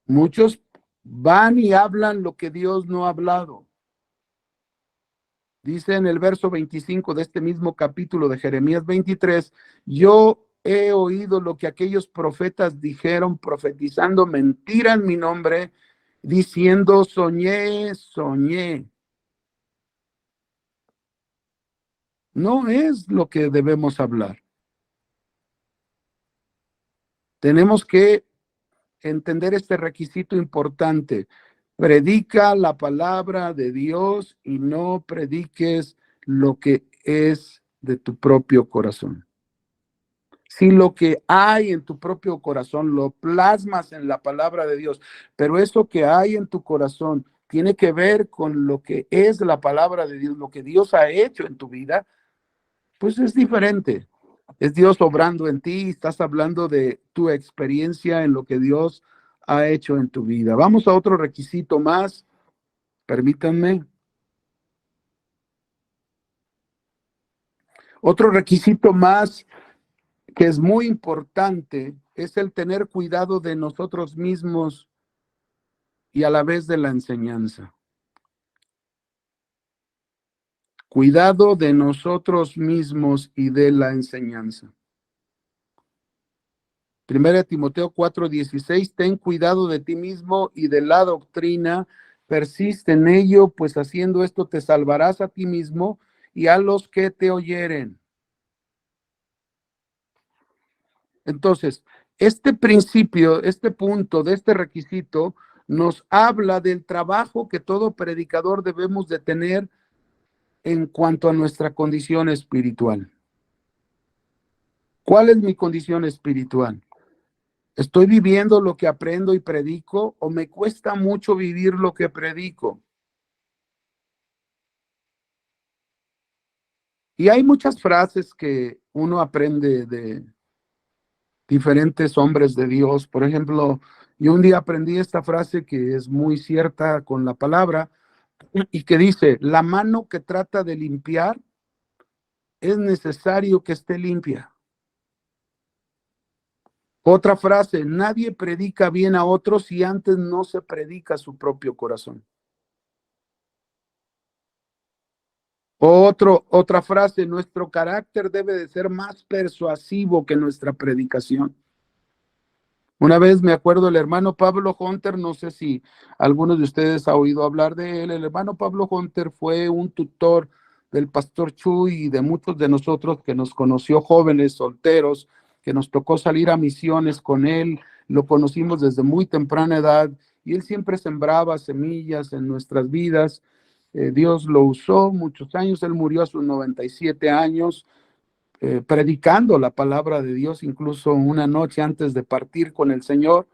Muchos van y hablan lo que Dios no ha hablado. Dice en el verso 25 de este mismo capítulo de Jeremías 23, yo he oído lo que aquellos profetas dijeron, profetizando mentira en mi nombre, diciendo, soñé, soñé. No es lo que debemos hablar. Tenemos que entender este requisito importante. Predica la palabra de Dios y no prediques lo que es de tu propio corazón. Si lo que hay en tu propio corazón lo plasmas en la palabra de Dios, pero eso que hay en tu corazón tiene que ver con lo que es la palabra de Dios, lo que Dios ha hecho en tu vida, pues es diferente. Es Dios obrando en ti, estás hablando de tu experiencia en lo que Dios ha hecho en tu vida. Vamos a otro requisito más, permítanme. Otro requisito más que es muy importante es el tener cuidado de nosotros mismos y a la vez de la enseñanza. Cuidado de nosotros mismos y de la enseñanza. 1 Timoteo 4:16, ten cuidado de ti mismo y de la doctrina, persiste en ello, pues haciendo esto te salvarás a ti mismo y a los que te oyeren. Entonces, este principio, este punto de este requisito nos habla del trabajo que todo predicador debemos de tener en cuanto a nuestra condición espiritual. ¿Cuál es mi condición espiritual? ¿Estoy viviendo lo que aprendo y predico o me cuesta mucho vivir lo que predico? Y hay muchas frases que uno aprende de diferentes hombres de Dios. Por ejemplo, yo un día aprendí esta frase que es muy cierta con la palabra. y que dice, la mano que trata de limpiar es necesario que esté limpia. Otra frase, nadie predica bien a otros si antes no se predica su propio corazón. Otra frase, nuestro carácter debe de ser más persuasivo que nuestra predicación. Una vez me acuerdo el hermano Pablo Hunter, no sé si algunos de ustedes ha oído hablar de él. El hermano Pablo Hunter fue un tutor del pastor Chuy y de muchos de nosotros que nos conoció jóvenes, solteros, que nos tocó salir a misiones con él. Lo conocimos desde muy temprana edad y él siempre sembraba semillas en nuestras vidas. Dios lo usó muchos años. Él murió a sus 97 años predicando la palabra de Dios, incluso una noche antes de partir con el Señor.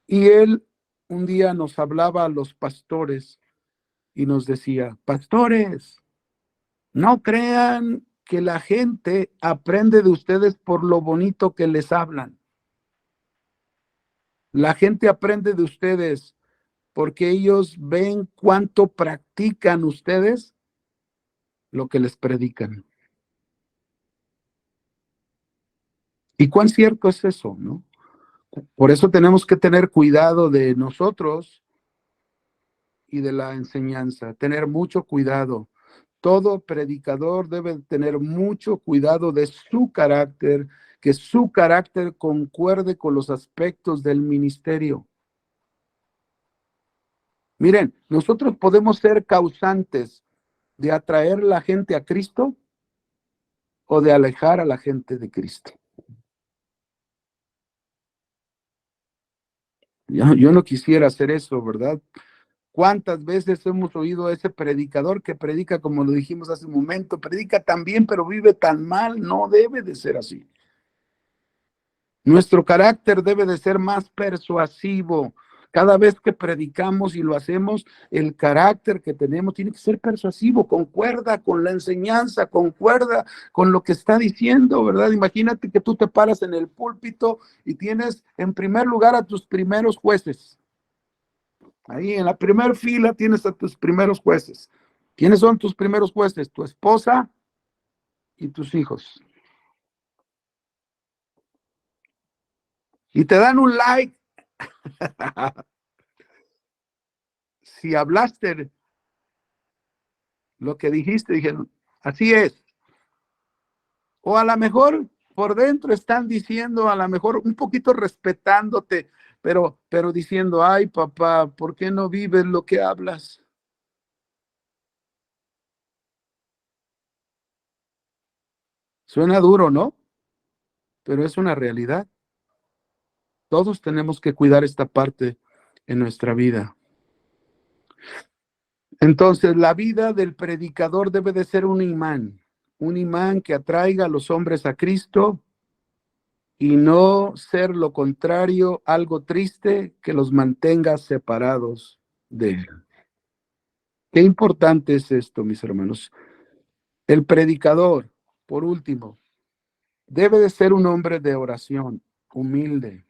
Y él un día nos hablaba a los pastores y nos decía, pastores, no crean que la gente aprende de ustedes por lo bonito que les hablan. La gente aprende de ustedes porque ellos ven cuánto practican ustedes lo que les predican. Y cuán cierto es eso, ¿no? Por eso tenemos que tener cuidado de nosotros y de la enseñanza, tener mucho cuidado. Todo predicador debe tener mucho cuidado de su carácter, que su carácter concuerde con los aspectos del ministerio. Miren, nosotros podemos ser causantes de atraer la gente a Cristo o de alejar a la gente de Cristo. Yo no quisiera hacer eso, ¿verdad? ¿Cuántas veces hemos oído a ese predicador que predica, como lo dijimos hace un momento, predica tan bien, pero vive tan mal? No debe de ser así. Nuestro carácter debe de ser más persuasivo. Cada vez que predicamos y lo hacemos, el carácter que tenemos tiene que ser persuasivo, concuerda con la enseñanza, concuerda con lo que está diciendo, ¿verdad? Imagínate que tú te paras en el púlpito y tienes en primer lugar a tus primeros jueces. Ahí en la primera fila tienes a tus primeros jueces. ¿Quiénes son tus primeros jueces? Tu esposa y tus hijos. Y te dan un like. Si hablaste lo que dijiste, dijeron, así es. O a lo mejor por dentro están diciendo, a lo mejor un poquito respetándote, pero diciendo, ay papá, ¿por qué no vives lo que hablas? Suena duro, ¿no? Pero es una realidad. Todos tenemos que cuidar esta parte en nuestra vida. Entonces, la vida del predicador debe de ser un imán que atraiga a los hombres a Cristo y no ser lo contrario, algo triste que los mantenga separados de él. Qué importante es esto, mis hermanos. El predicador, por último, debe de ser un hombre de oración, humilde.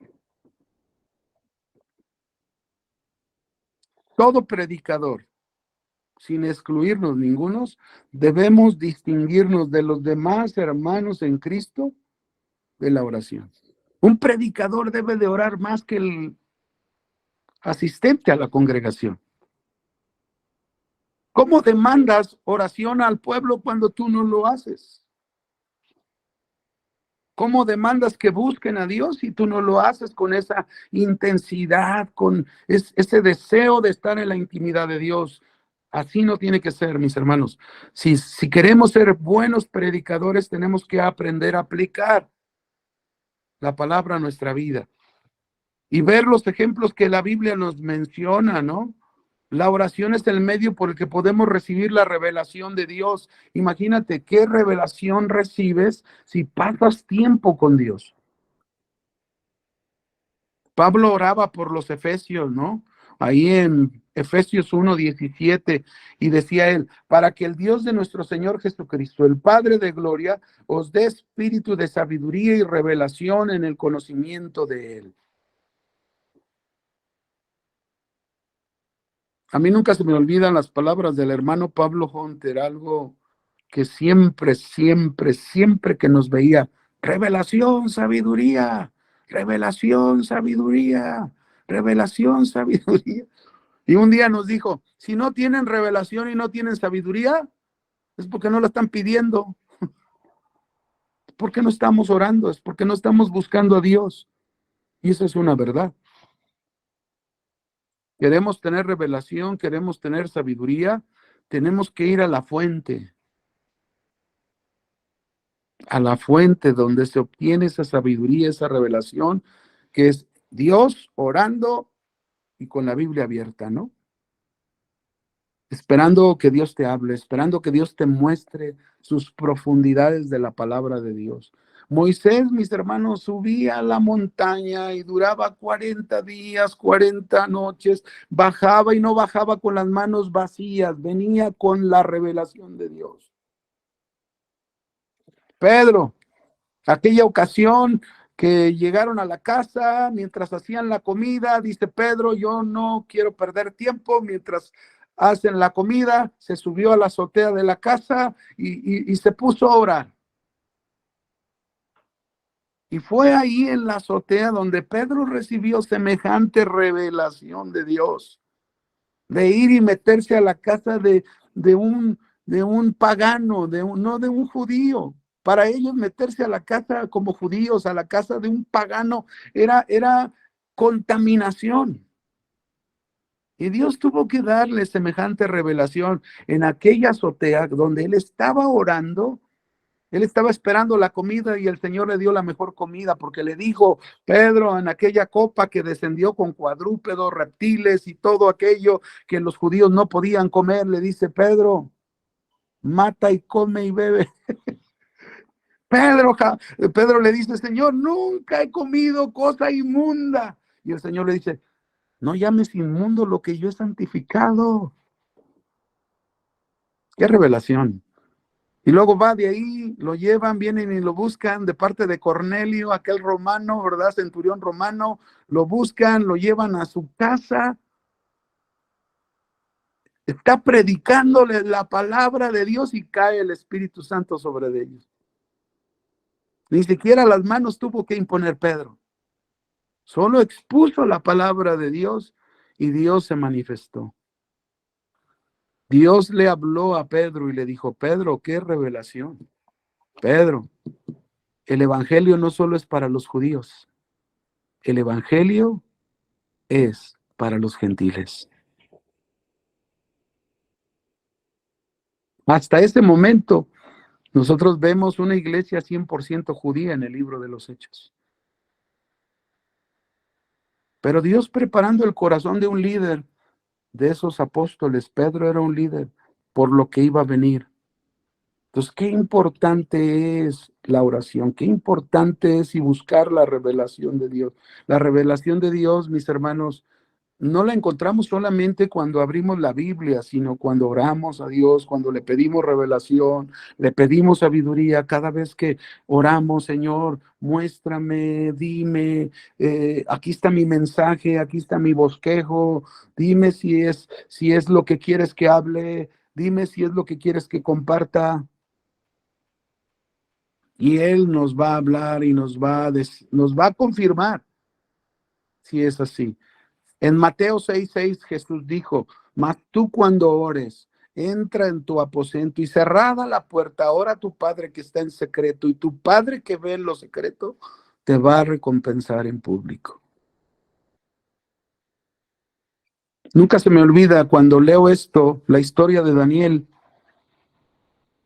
Todo predicador, sin excluirnos ningunos, debemos distinguirnos de los demás hermanos en Cristo de la oración. Un predicador debe de orar más que el asistente a la congregación. ¿Cómo demandas oración al pueblo cuando tú no lo haces? ¿Cómo demandas que busquen a Dios si tú no lo haces con esa intensidad, con ese deseo de estar en la intimidad de Dios? Así no tiene que ser, mis hermanos. Si queremos ser buenos predicadores, tenemos que aprender a aplicar la palabra a nuestra vida y ver los ejemplos que la Biblia nos menciona, ¿no? La oración es el medio por el que podemos recibir la revelación de Dios. Imagínate qué revelación recibes si pasas tiempo con Dios. Pablo oraba por los efesios, ¿no? Ahí en Efesios 1:17, y decía él, para que el Dios de nuestro Señor Jesucristo, el Padre de gloria, os dé espíritu de sabiduría y revelación en el conocimiento de él. A mí nunca se me olvidan las palabras del hermano Pablo Hunter, algo que siempre, siempre, siempre que nos veía, revelación, sabiduría, revelación, sabiduría, revelación, sabiduría. Y un día nos dijo, si no tienen revelación y no tienen sabiduría, es porque no la están pidiendo, porque no estamos orando, es porque no estamos buscando a Dios. Y eso es una verdad. Queremos tener revelación, queremos tener sabiduría, tenemos que ir a la fuente donde se obtiene esa sabiduría, esa revelación, que es Dios orando y con la Biblia abierta, ¿no? Esperando que Dios te hable, esperando que Dios te muestre sus profundidades de la palabra de Dios. Moisés, mis hermanos, subía a la montaña y duraba 40 días, 40 noches, bajaba y no bajaba con las manos vacías, venía con la revelación de Dios. Pedro, aquella ocasión que llegaron a la casa mientras hacían la comida, dice Pedro, yo no quiero perder tiempo mientras hacen la comida, se subió a la azotea de la casa y se puso a orar. Y fue ahí en la azotea donde Pedro recibió semejante revelación de Dios, de ir y meterse a la casa de un, de un pagano, no de un judío. Para ellos meterse a la casa como judíos, a la casa de un pagano, era contaminación. Y Dios tuvo que darle semejante revelación en aquella azotea donde él estaba orando. Él estaba esperando la comida y el Señor le dio la mejor comida porque le dijo, Pedro, en aquella copa que descendió con cuadrúpedos, reptiles y todo aquello que los judíos no podían comer, le dice, Pedro, mata y come y bebe. Pedro le dice, Señor, nunca he comido cosa inmunda. Y el Señor le dice, no llames inmundo lo que yo he santificado. Qué revelación. Y luego va de ahí, lo llevan, vienen y lo buscan de parte de Cornelio, aquel romano, ¿verdad? Centurión romano, lo buscan, lo llevan a su casa. Está predicándole la palabra de Dios y cae el Espíritu Santo sobre ellos. Ni siquiera las manos tuvo que imponer Pedro. Solo expuso la palabra de Dios y Dios se manifestó. Dios le habló a Pedro y le dijo, Pedro, qué revelación. Pedro, el evangelio no solo es para los judíos, el evangelio es para los gentiles. Hasta ese momento, nosotros vemos una iglesia 100% judía en el libro de los Hechos. Pero Dios preparando el corazón de un líder, de esos apóstoles, Pedro era un líder por lo que iba a venir. Entonces, qué importante es la oración, qué importante es y buscar la revelación de Dios. La revelación de Dios, mis hermanos, no la encontramos solamente cuando abrimos la Biblia, sino cuando oramos a Dios, cuando le pedimos revelación, le pedimos sabiduría. Cada vez que oramos, Señor, muéstrame, dime, aquí está mi mensaje, aquí está mi bosquejo, dime si es lo que quieres que hable, dime si es lo que quieres que comparta. Y Él nos va a hablar y nos va a confirmar si es así. En Mateo 6:6 Jesús dijo, mas tú cuando ores, entra en tu aposento y cerrada la puerta, ora a tu Padre que está en secreto y tu Padre que ve en lo secreto te va a recompensar en público. Nunca se me olvida cuando leo esto, la historia de Daniel,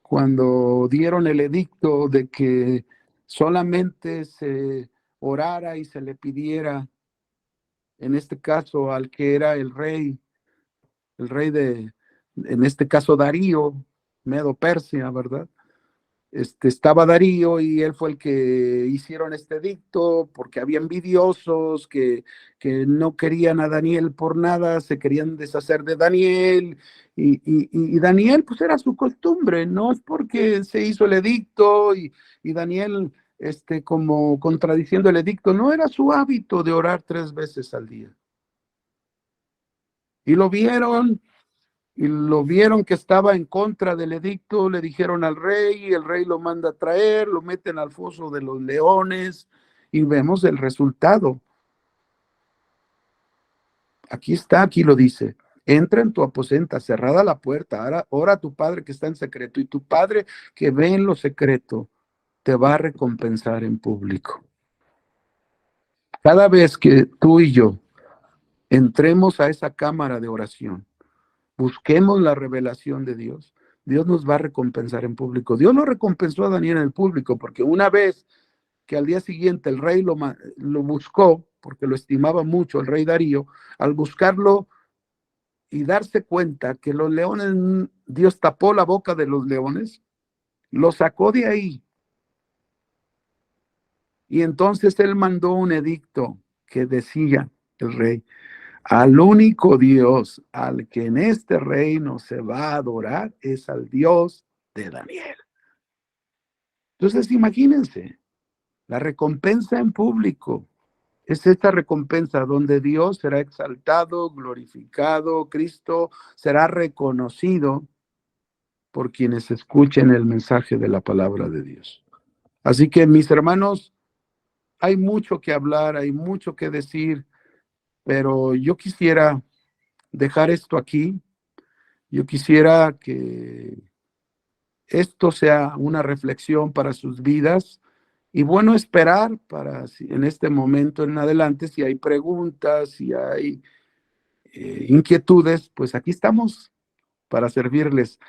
cuando dieron el edicto de que solamente se orara y se le pidiera, en este caso al que era el rey en este caso Darío, Medo Persia, ¿verdad? Estaba Darío y él fue el que hicieron este edicto porque había envidiosos que no querían a Daniel por nada, se querían deshacer de Daniel y Daniel pues era su costumbre, no es porque se hizo el edicto y Daniel como contradiciendo el edicto, no era su hábito de orar 3 veces al día. Y lo vieron que estaba en contra del edicto, le dijeron al rey, y el rey lo manda a traer, lo meten al foso de los leones, y vemos el resultado. Aquí está, aquí lo dice. Entra en tu aposenta, cerrada la puerta, ora a tu padre que está en secreto, y tu padre que ve en lo secreto te va a recompensar en público. Cada vez que tú y yo entremos a esa cámara de oración, busquemos la revelación de Dios, Dios nos va a recompensar en público. Dios lo recompensó a Daniel en el público, porque una vez que al día siguiente el rey lo buscó, porque lo estimaba mucho el rey Darío, al buscarlo y darse cuenta que los leones, Dios tapó la boca de los leones, lo sacó de ahí. Y entonces él mandó un edicto que decía el rey: al único Dios al que en este reino se va a adorar es al Dios de Daniel. Entonces imagínense, la recompensa en público es esta recompensa donde Dios será exaltado, glorificado, Cristo será reconocido por quienes escuchen el mensaje de la palabra de Dios. Así que, mis hermanos, hay mucho que hablar, hay mucho que decir, pero yo quisiera dejar esto aquí. Yo quisiera que esto sea una reflexión para sus vidas, y bueno, esperar para en este momento en adelante, si hay preguntas, si hay inquietudes, pues aquí estamos para servirles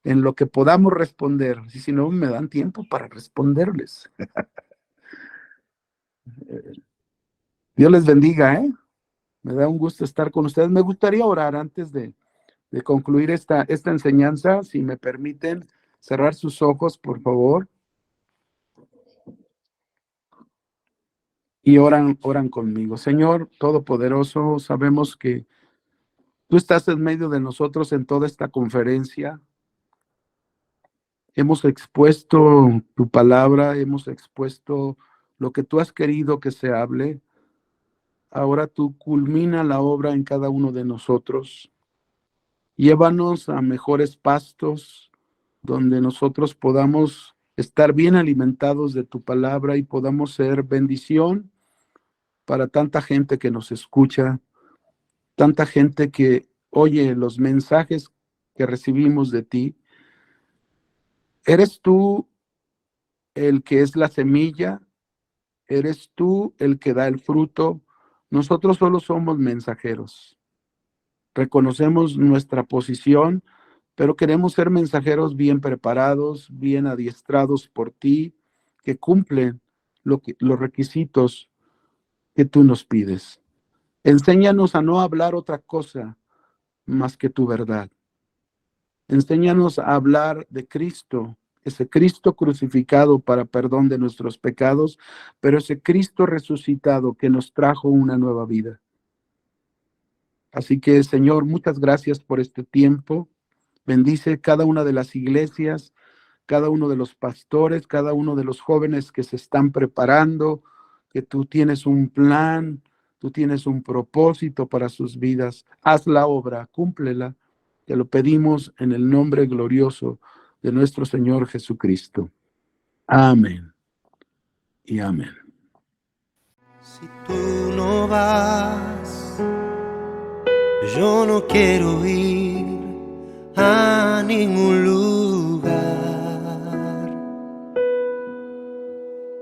en lo que podamos responder. Si no, me dan tiempo para responderles. Dios les bendiga, ¿eh? Me da un gusto estar con ustedes. Me gustaría orar antes de concluir esta enseñanza, si me permiten cerrar sus ojos, por favor. Y oran conmigo. Señor Todopoderoso, sabemos que tú estás en medio de nosotros en toda esta conferencia. Hemos expuesto tu palabra, hemos expuesto lo que tú has querido que se hable. Ahora tú culmina la obra en cada uno de nosotros. Llévanos a mejores pastos, donde nosotros podamos estar bien alimentados de tu palabra y podamos ser bendición para tanta gente que nos escucha, tanta gente que oye los mensajes que recibimos de ti. Eres tú el que es la semilla, eres tú el que da el fruto. Nosotros solo somos mensajeros. Reconocemos nuestra posición, pero queremos ser mensajeros bien preparados, bien adiestrados por ti, que cumplen los requisitos que tú nos pides. Enséñanos a no hablar otra cosa más que tu verdad. Enséñanos a hablar de Cristo, ese Cristo crucificado para perdón de nuestros pecados, pero ese Cristo resucitado que nos trajo una nueva vida. Así que, Señor, muchas gracias por este tiempo. Bendice cada una de las iglesias, cada uno de los pastores, cada uno de los jóvenes que se están preparando, que tú tienes un plan, tú tienes un propósito para sus vidas. Haz la obra, cúmplela. Te lo pedimos en el nombre glorioso de nuestro Señor Jesucristo. Amén y amén. Si tú no vas, yo no quiero ir a ningún lugar.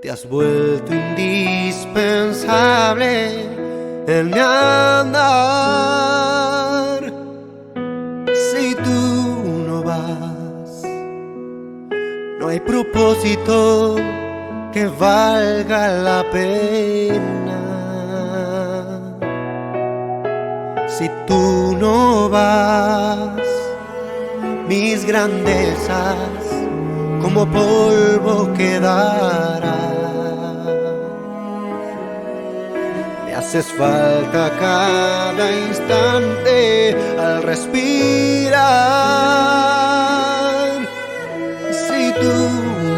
Te has vuelto indispensable en mi andar. Si tú no vas, no hay propósito que valga la pena. Si tú no vas, mis grandezas como polvo quedarán. Me haces falta cada instante al respirar. Si tú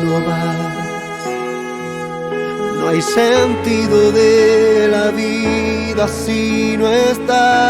no vas, no hay sentido de la vida si no estás.